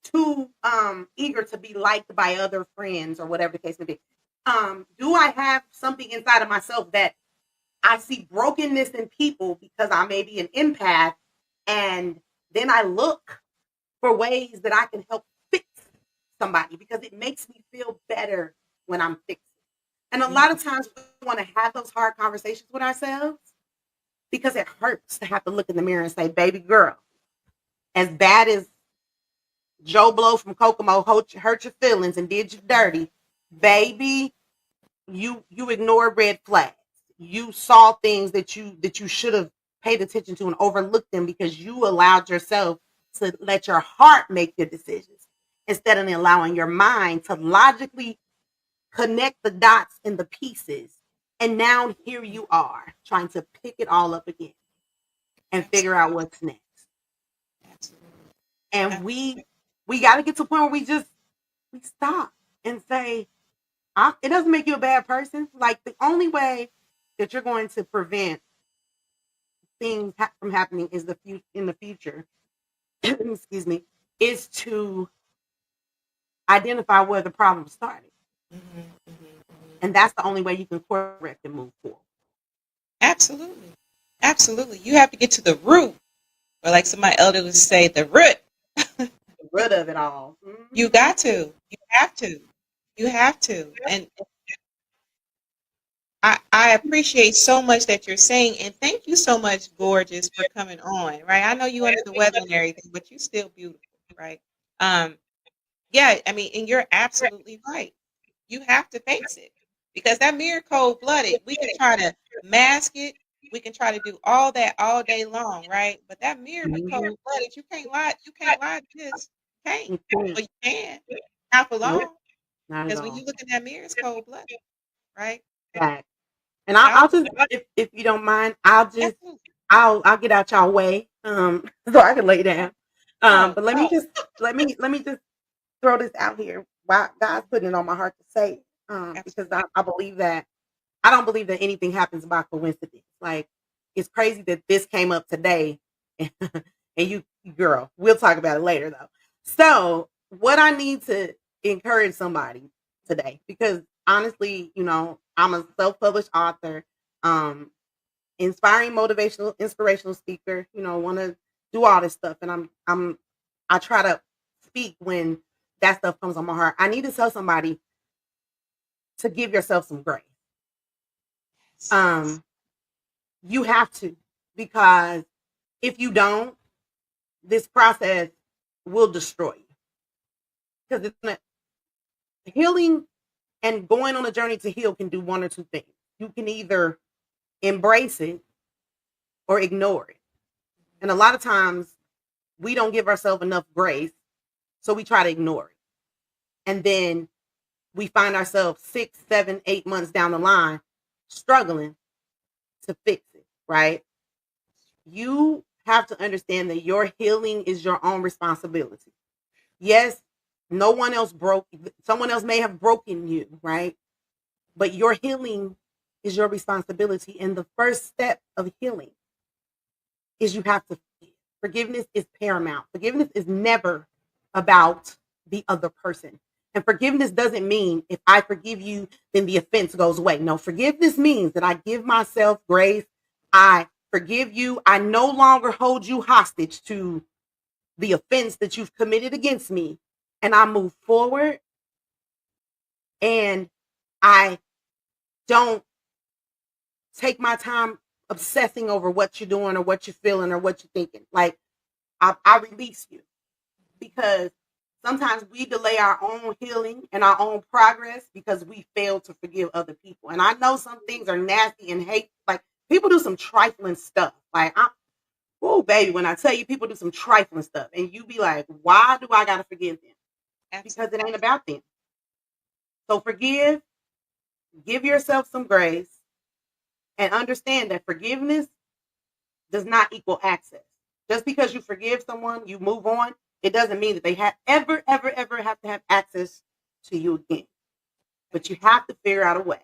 too eager to be liked by other friends or whatever the case may be? Do I have something inside of myself that I see brokenness in people because I may be an empath, and then I look for ways that I can help fix somebody because it makes me feel better when I'm fixing. And a lot of times we want to have those hard conversations with ourselves because it hurts to have to look in the mirror and say, baby girl, as bad as Joe Blow from Kokomo hurt your feelings and did you dirty, baby, you ignored red flags. You saw things that you should have paid attention to and overlooked them because you allowed yourself to let your heart make your decisions instead of allowing your mind to logically connect the dots and the pieces. And now here you are trying to pick it all up again and figure out what's next. And we got to get to a point where we stop and say, it doesn't make you a bad person. Like, the only way that you're going to prevent things from happening is in the future, excuse me, is to identify where the problem started. And that's the only way you can correct and move forward. Absolutely. Absolutely. You have to get to the root, or like my elder would say, the root. The root of it all. You got to. You have to. You have to. And I appreciate so much that you're saying, and thank you so much, gorgeous, for coming on. Right? I know you under the weather and everything, but you're still beautiful, right? Yeah, I mean, and you're absolutely right. You have to face it because that mirror cold-blooded. We can try to mask it. We can try to do all that all day long, right? But that mirror be cold-blooded. You can't lie. You can't lie to this. You can't. Well, you can. Not for long. Because when you look in that mirror, it's cold-blooded, right? Right. And I'll just, if you don't mind, I'll get out y'all way, so I can lay down. But let me just throw this out here. Wow, God's putting it on my heart to say, because I believe that I don't believe that anything happens by coincidence. Like, it's crazy that this came up today, and you, girl, we'll talk about it later though. So, what I need to encourage somebody today, because honestly, I'm a self-published author, inspiring, motivational, inspirational speaker. Want to do all this stuff, and I try to speak when that stuff comes on my heart. I need to tell somebody to give yourself some grace. You have to, because if you don't, this process will destroy you. Because healing and going on a journey to heal can do one or two things. You can either embrace it or ignore it. And a lot of times we don't give ourselves enough grace, so we try to ignore it. And then we find ourselves 6, 7, 8 months down the line struggling to fix it, right? You have to understand that your healing is your own responsibility. Yes, no one else someone else may have broken you, right? But your healing is your responsibility. And the first step of healing is you have to forgive. Forgiveness is paramount. Forgiveness is never about the other person. And forgiveness doesn't mean if I forgive you, then the offense goes away. No, forgiveness means that I give myself grace. I forgive you. I no longer hold you hostage to the offense that you've committed against me. And I move forward, and I don't take my time obsessing over what you're doing or what you're feeling or what you're thinking. Like, I release you, because sometimes we delay our own healing and our own progress because we fail to forgive other people. And I know some things are nasty and hate. Like, people do some trifling stuff. Like, oh baby, when I tell you people do some trifling stuff, and you be like, why do I gotta forgive them? Because it ain't about them. So forgive, give yourself some grace, and understand that forgiveness does not equal access. Just because you forgive someone, you move on, it doesn't mean that they have ever have to have access to you again. But you have to figure out a way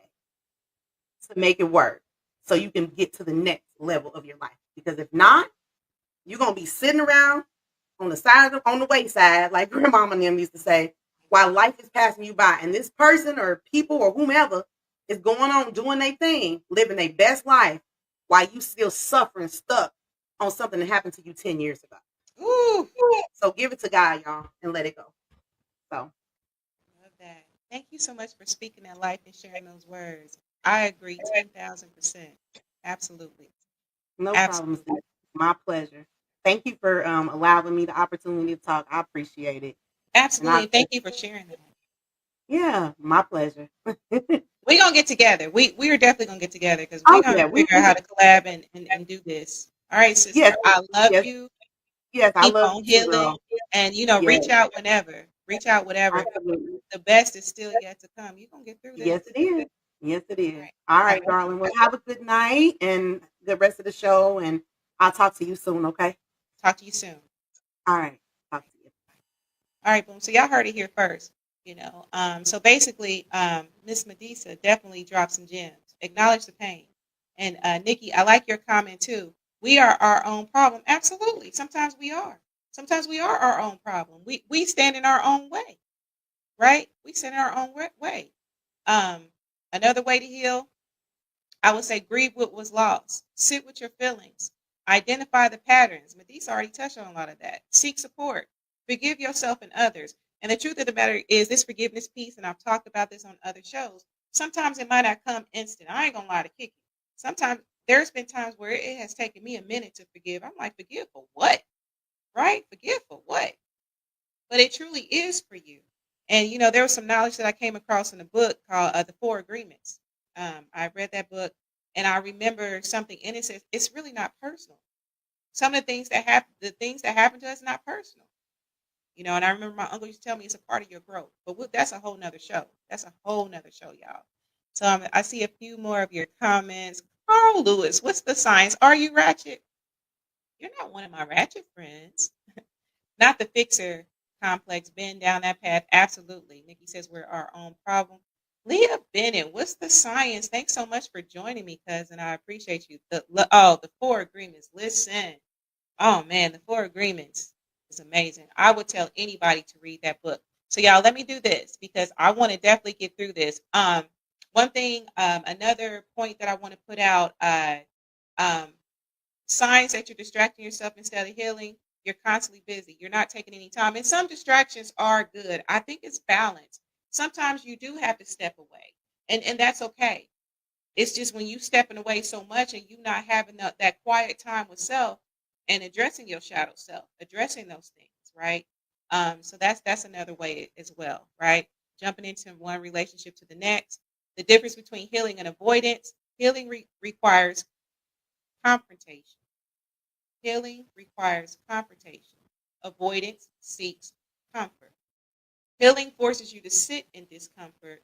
to make it work so you can get to the next level of your life. Because if not, you're gonna be sitting around on the side on the wayside, like grandmama and them used to say, while life is passing you by, and this person or people or whomever is going on doing their thing, living their best life, while you still suffering, stuck on something that happened to you 10 years ago. Ooh, So give it to God, y'all, and let it go. So love that. Thank you so much for speaking that life and sharing those words. I agree 10,000%. Absolutely. no problem. Absolutely. My pleasure. Thank you for allowing me the opportunity to talk. I appreciate it. Absolutely. Thank you for sharing that. Yeah, my pleasure. We're going to get together. We are definitely going to get together because we're going to figure out how to collab and do this. All right, sister. Yes, I love yes, you. yes, I Keep love on you, girl. healing. And, you know, Yes. reach out whenever. Reach out whatever. Absolutely. The best is still yet to come. You're going to get through this. Yes, it is. Yes, it is. right. All right, darling. Well, have a good night and the rest of the show, and I'll talk to you soon, okay? Talk to you soon. All right. Talk to you. All right, boom. So y'all heard it here first. You know, so basically, Miss Medisa definitely dropped some gems. Acknowledge the pain. And Nikki, I like your comment too. We are our own problem. Absolutely. Sometimes we are. Sometimes we are our own problem. We stand in our own way, right? We stand in our own way. Another way to heal, I would say grieve what was lost. Sit with your feelings. Identify the patterns. Medisa already touched on a lot of that. Seek support. Forgive yourself and others. And the truth of the matter is this forgiveness piece, and I've talked about this on other shows, sometimes it might not come instant. I ain't going to lie to kick you. Sometimes there's been times where it has taken me a minute to forgive. I'm like, forgive for what? Right? Forgive for what? But it truly is for you. And, you know, there was some knowledge that I came across in a book called The Four Agreements. I read that book, and I remember something in it says it's really not personal. Some of the things that happen to us, not personal. You know, and I remember my uncle used to tell me it's a part of your growth. But that's a whole nother show. That's a whole nother show, y'all. So I see a few more of your comments. Carl Lewis, what's the science? Are you ratchet? You're not one of my ratchet friends. Not the fixer complex. Been down that path. Absolutely. Nikki says we're our own problem. Leah Bennett, what's the science? Thanks so much for joining me, cousin. I appreciate you. The Four Agreements. Listen. Oh, man, the Four Agreements is amazing. I would tell anybody to read that book. So, y'all, let me do this because I want to definitely get through this. One thing, another point that I want to put out, signs that you're distracting yourself instead of healing. You're constantly busy. You're not taking any time. And some distractions are good. I think it's balance. Sometimes you do have to step away, and that's okay. It's just when you stepping away so much and you not having that quiet time with self and addressing your shadow self, addressing those things, right? So that's another way as well, right? Jumping into one relationship to the next. The difference between healing and avoidance. Healing requires confrontation. Healing requires confrontation. Avoidance seeks comfort. Healing forces you to sit in discomfort.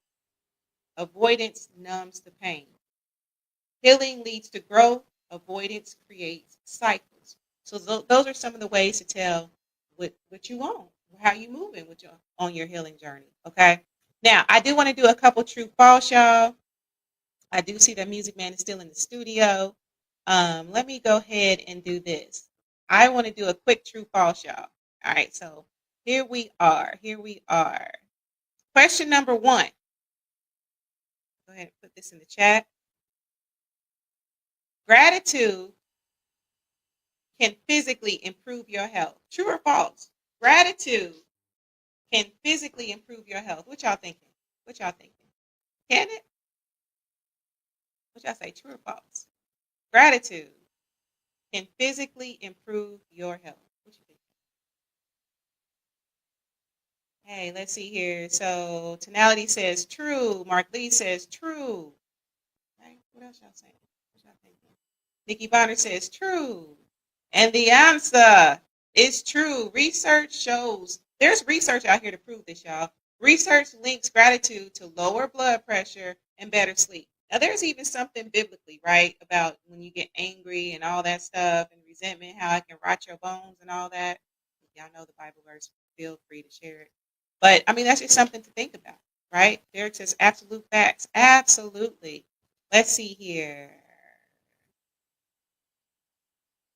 Avoidance numbs the pain. Healing leads to growth. Avoidance creates cycles. So those are some of the ways to tell what you want, how you moving on your healing journey. Okay. Now I do want to do a couple true false, y'all. I do see that Music Man is still in the studio. Let me go ahead and do this. I want to do a quick true false, y'all. All right, so here we are. Here we are. Question number 1. Go ahead and put this in the chat. Gratitude can physically improve your health. True or false? Gratitude can physically improve your health. What y'all thinking? What y'all thinking? Can it? What y'all say? True or false? Gratitude can physically improve your health. What you think? Hey, let's see here. So Tonality says true. Mark Lee says true. Okay, what else y'all saying? What y'all thinking? Nikki Bonner says true. And the answer is true. Research shows, there's research out here to prove this, y'all. Research links gratitude to lower blood pressure and better sleep. Now, there's even something biblically, right, about when you get angry and all that stuff and resentment, how it can rot your bones and all that. If y'all know the Bible verse, feel free to share it. But, I mean, that's just something to think about, right? Derek says absolute facts. Absolutely. Let's see here.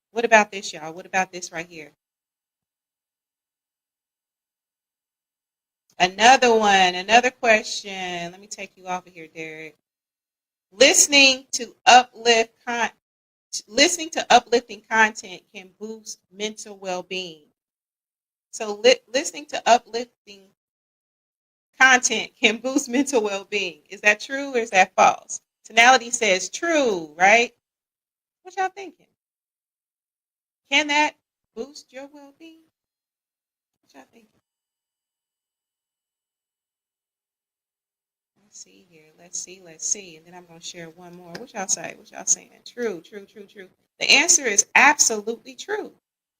What about this, y'all? What about this right here? Another one, another question. Let me take you off of here, Derek. Listening to uplifting content can boost mental well-being. So listening to uplifting content can boost mental well-being. Is that true or is that false? Tonality says true, right? What y'all thinking? Can that boost your well-being? What y'all thinking? Let's see here. Let's see. And then I'm going to share one more. What y'all say? What y'all saying? True. The answer is absolutely true,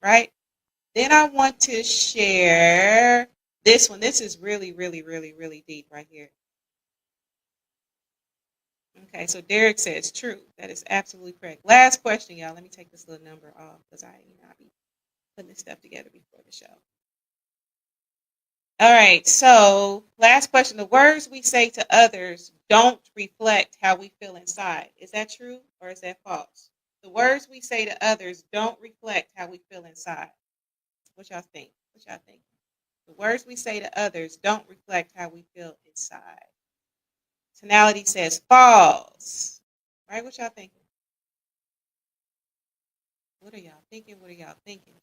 right? Then I want to share this one. This is really, really, really, really deep right here. Okay, so Derek says true. That is absolutely correct. Last question, y'all. Let me take this little number off because I be putting this stuff together before the show. All right, so last question. The words we say to others don't reflect how we feel inside. Is that true or is that false? The words we say to others don't reflect how we feel inside. What y'all think? What y'all think? The words we say to others don't reflect how we feel inside. Tonality says false. Right? What y'all thinking? What are y'all thinking? What are y'all thinking?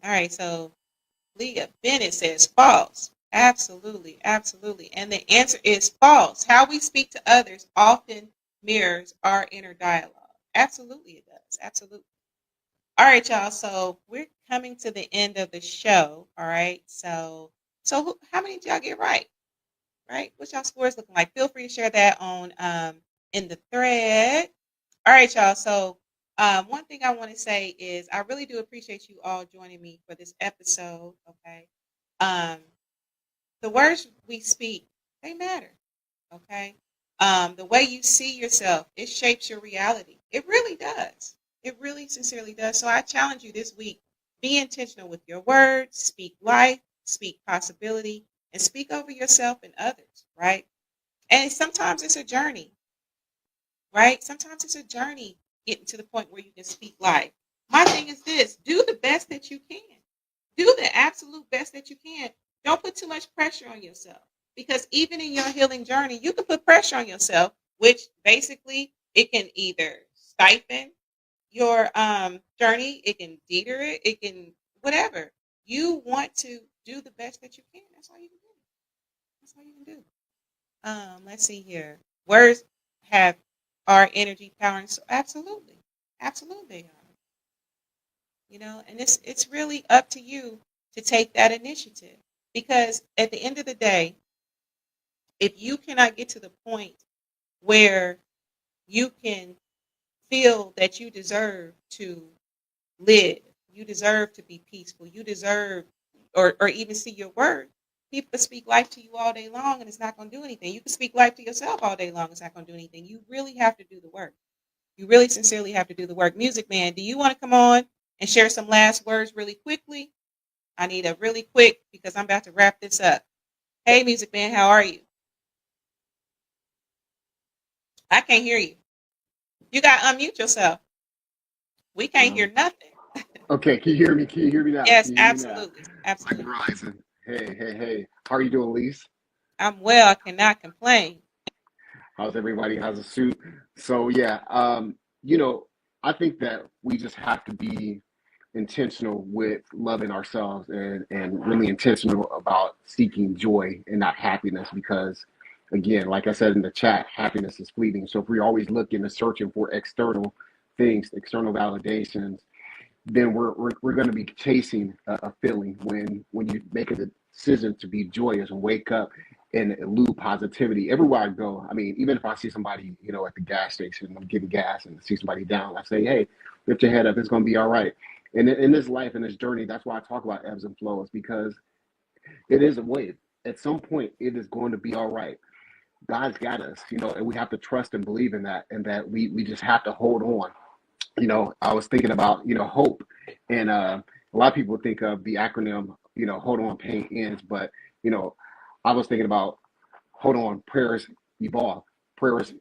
All right, so Leah Bennett says false. Absolutely. And the answer is false. How we speak to others often mirrors our inner dialogue. Absolutely it does. Absolutely. All right, y'all. So we're coming to the end of the show. All right. So how many did y'all get right? Right? What's y'all scores looking like? Feel free to share that on in the thread. All right, y'all. So one thing I want to say is I really do appreciate you all joining me for this episode. Okay. The words we speak, they matter. Okay. The way you see yourself, it shapes your reality. It really does. It really sincerely does. So I challenge you this week, be intentional with your words, speak life, speak possibility, and speak over yourself and others, right? And sometimes it's a journey, right? Sometimes it's a journey getting to the point where you can speak life. My thing is this, do the best that you can. Do the absolute best that you can. Don't put too much pressure on yourself. Because even in your healing journey, you can put pressure on yourself, which basically it can either stifle your journey, it can deter it, it can whatever. You want to do the best that you can. That's all you can do. That's all you can do. Let's see here. Words have our energy, power, and so absolutely. Absolutely. You know, and it's really up to you to take that initiative. Because at the end of the day, if you cannot get to the point where you can feel that you deserve to live, you deserve to be peaceful, you deserve or even see your worth, people speak life to you all day long and it's not going to do anything. You can speak life to yourself all day long, it's not going to do anything. You really have to do the work. You really sincerely have to do the work. Music Man, do you want to come on and share some last words really quickly? I need a really quick because I'm about to wrap this up. Hey, Music Man, how are you? I can't hear you. You got to unmute yourself. We can't hear Um, nothing. okay, can you hear me? Can you hear me now? Yes, Can you hear me now? absolutely. Like Absolutely. Verizon. Hey. How are you doing, Lise? I'm well. I cannot complain. How's everybody? How's the suit? So yeah, you know, I think that we just have to be intentional with loving ourselves and really intentional about seeking joy and not happiness because again, like I said in the chat, happiness is fleeting. So if we're always looking and searching for external things, external validations, then we're going to be chasing a feeling when you make a decision to be joyous and wake up and elude positivity everywhere I go. I mean, even if I see somebody, you know, at the gas station, I'm getting gas and see somebody down, I say, hey, lift your head up, it's going to be all right. And in this life, in this journey, that's why I talk about ebbs and flows because it is a wave. At some point, it is going to be all right. God's got us, you know, and we have to trust and believe in that, and that we just have to hold on. You know, I was thinking about, you know, hope. And a lot of people think of the acronym, you know, hold on, pain ends. But, you know, I was thinking about hold on, prayers evolve. Prayers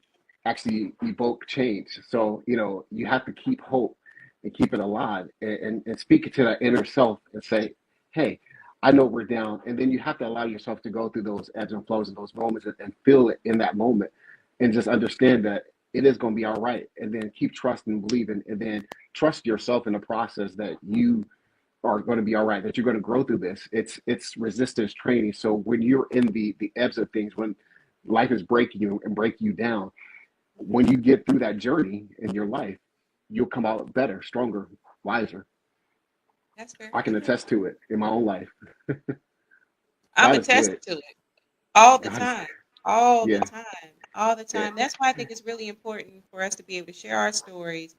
actually evoke change. So, you know, you have to keep hope and keep it alive and speak it to that inner self and say, hey, I know we're down. And then you have to allow yourself to go through those ebbs and flows and those moments and feel it in that moment and just understand that it is going to be all right. And then keep trusting and believing and then trust yourself in the process that you are going to be all right, that you're going to grow through this. It's resistance training. So when you're in the ebbs of things, when life is breaking you and breaking you down, when you get through that journey in your life, you'll come out better, stronger, wiser. That's very I can good. attest to it in my own life. I'm God is attesting good. to it all the God is time. All the yeah, time. All the yeah, time. That's why I think it's really important for us to be able to share our stories,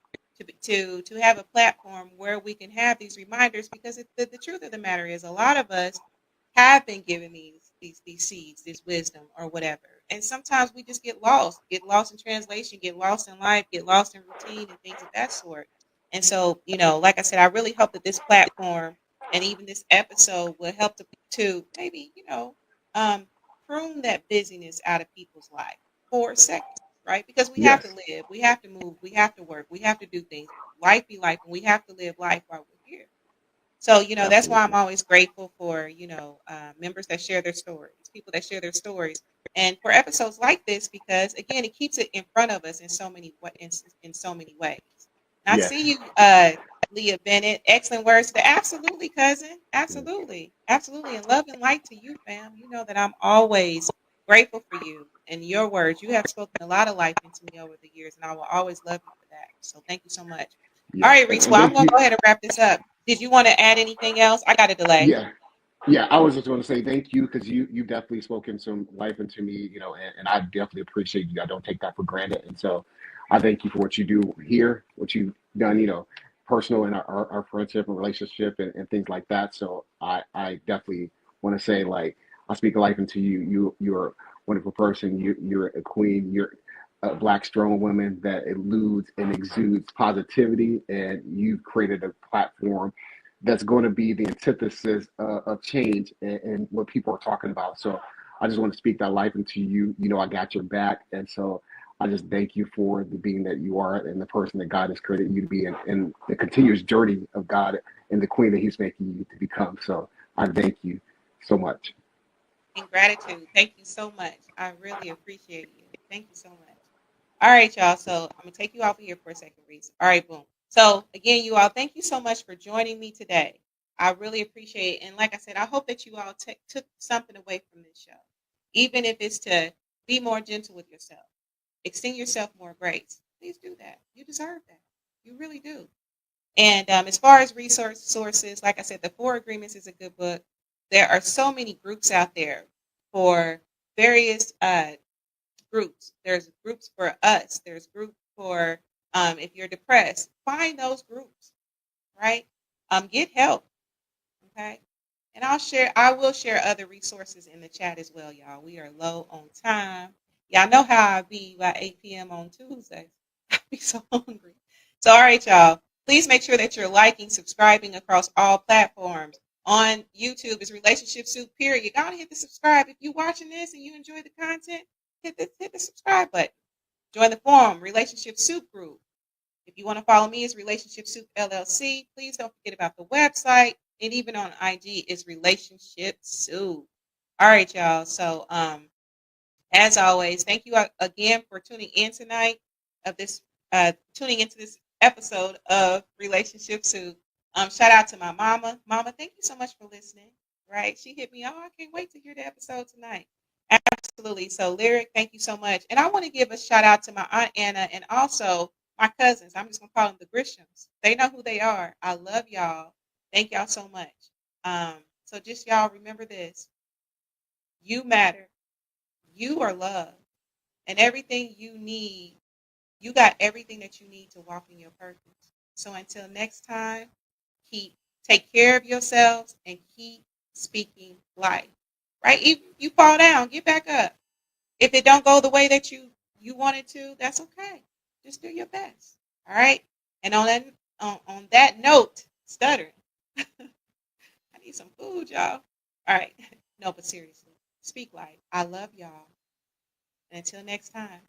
to have a platform where we can have these reminders because the truth of the matter is a lot of us have been given these seeds, this wisdom or whatever. And sometimes we just get lost in translation, get lost in life, get lost in routine and things of that sort. And so, like I said, I really hope that this platform and even this episode will help to maybe, um, prune that busyness out of people's life for a second, right? Because we have to yes, live, we have to move, we have to work, we have to do things. Life be life, and we have to live life while we're here. So, that's why I'm absolutely. always grateful for, members that share their stories, people that share their stories, and for episodes like this because again, it keeps it in front of us in in so many ways. And I Yes. see you, Leah Bennett. Excellent words today. Absolutely, cousin. Absolutely, absolutely, and love and light to you, fam. You know that I'm always grateful for you and your words. You have spoken a lot of life into me over the years, and I will always love you for that. So thank you so much. All Yes. right, Reese. And Well, I'm thank going to you. go ahead and wrap this up. Did you want to add anything else? I got a delay. Yeah. Yeah, I was just going to say thank you because you definitely spoken some life into me, you know, and I definitely appreciate you. I don't take that for granted, and so I thank you for what you do here, what you've done, you know, personal and our friendship and relationship and things like that. So I definitely want to say like I speak life into you. You're a wonderful person. You're a queen. You're a black strong woman that eludes and exudes positivity, and you've created a platform that's going to be the antithesis of change and what people are talking about. So I just want to speak that life into you. You know, I got your back. And so I just thank you for the being that you are and the person that God has created you to be and the continuous journey of God and the queen that he's making you to become. So I thank you so much. In gratitude. Thank you so much. I really appreciate you. Thank you so much. All right, y'all. So I'm going to take you off of here for a second, Reese. All right, boom. So again, you all, thank you so much for joining me today. I really appreciate it. And like I said, I hope that you all took something away from this show, even if it's to be more gentle with yourself, extend yourself more grace. Please do that. You deserve that. You really do. And as far as resource sources, like I said, the Four Agreements is a good book. There are so many groups out there for various groups. There's groups for us. There's groups for if you're depressed. Find those groups, right? Get help, okay? And I will share other resources in the chat as well, y'all. We are low on time. Y'all know how I be by 8 p.m. on Tuesdays. I be so hungry. So, all right, y'all. Please make sure that you're liking, subscribing across all platforms. on YouTube is Relationship Soup, period. Go and hit the subscribe. If you're watching this and you enjoy the content, hit the subscribe button. Join the forum, Relationship Soup Group. If you want to follow me, it's Relationship Soup LLC. Please don't forget about the website. And even on IG is Relationship Soup. All right, y'all. So as always, thank you again for tuning in tonight tuning into this episode of Relationship Soup. Shout out to my mama. Mama, thank you so much for listening. Right? She hit me. Oh, I can't wait to hear the episode tonight. Absolutely. So, Lyric, thank you so much. And I want to give a shout out to my Aunt Anna and also my cousins. I'm just going to call them the Grishams. They know who they are. I love y'all. Thank y'all so much. So just y'all remember this. You matter. You are loved. And everything you need, you got everything that you need to walk in your purpose. So until next time, take care of yourselves and keep speaking life. Right? If you fall down, get back up. If it don't go the way that you wanted to, that's okay. Just do your best. All right? And on that note, stuttering. I need some food, y'all. All right. No, but seriously, speak life. I love y'all. And until next time.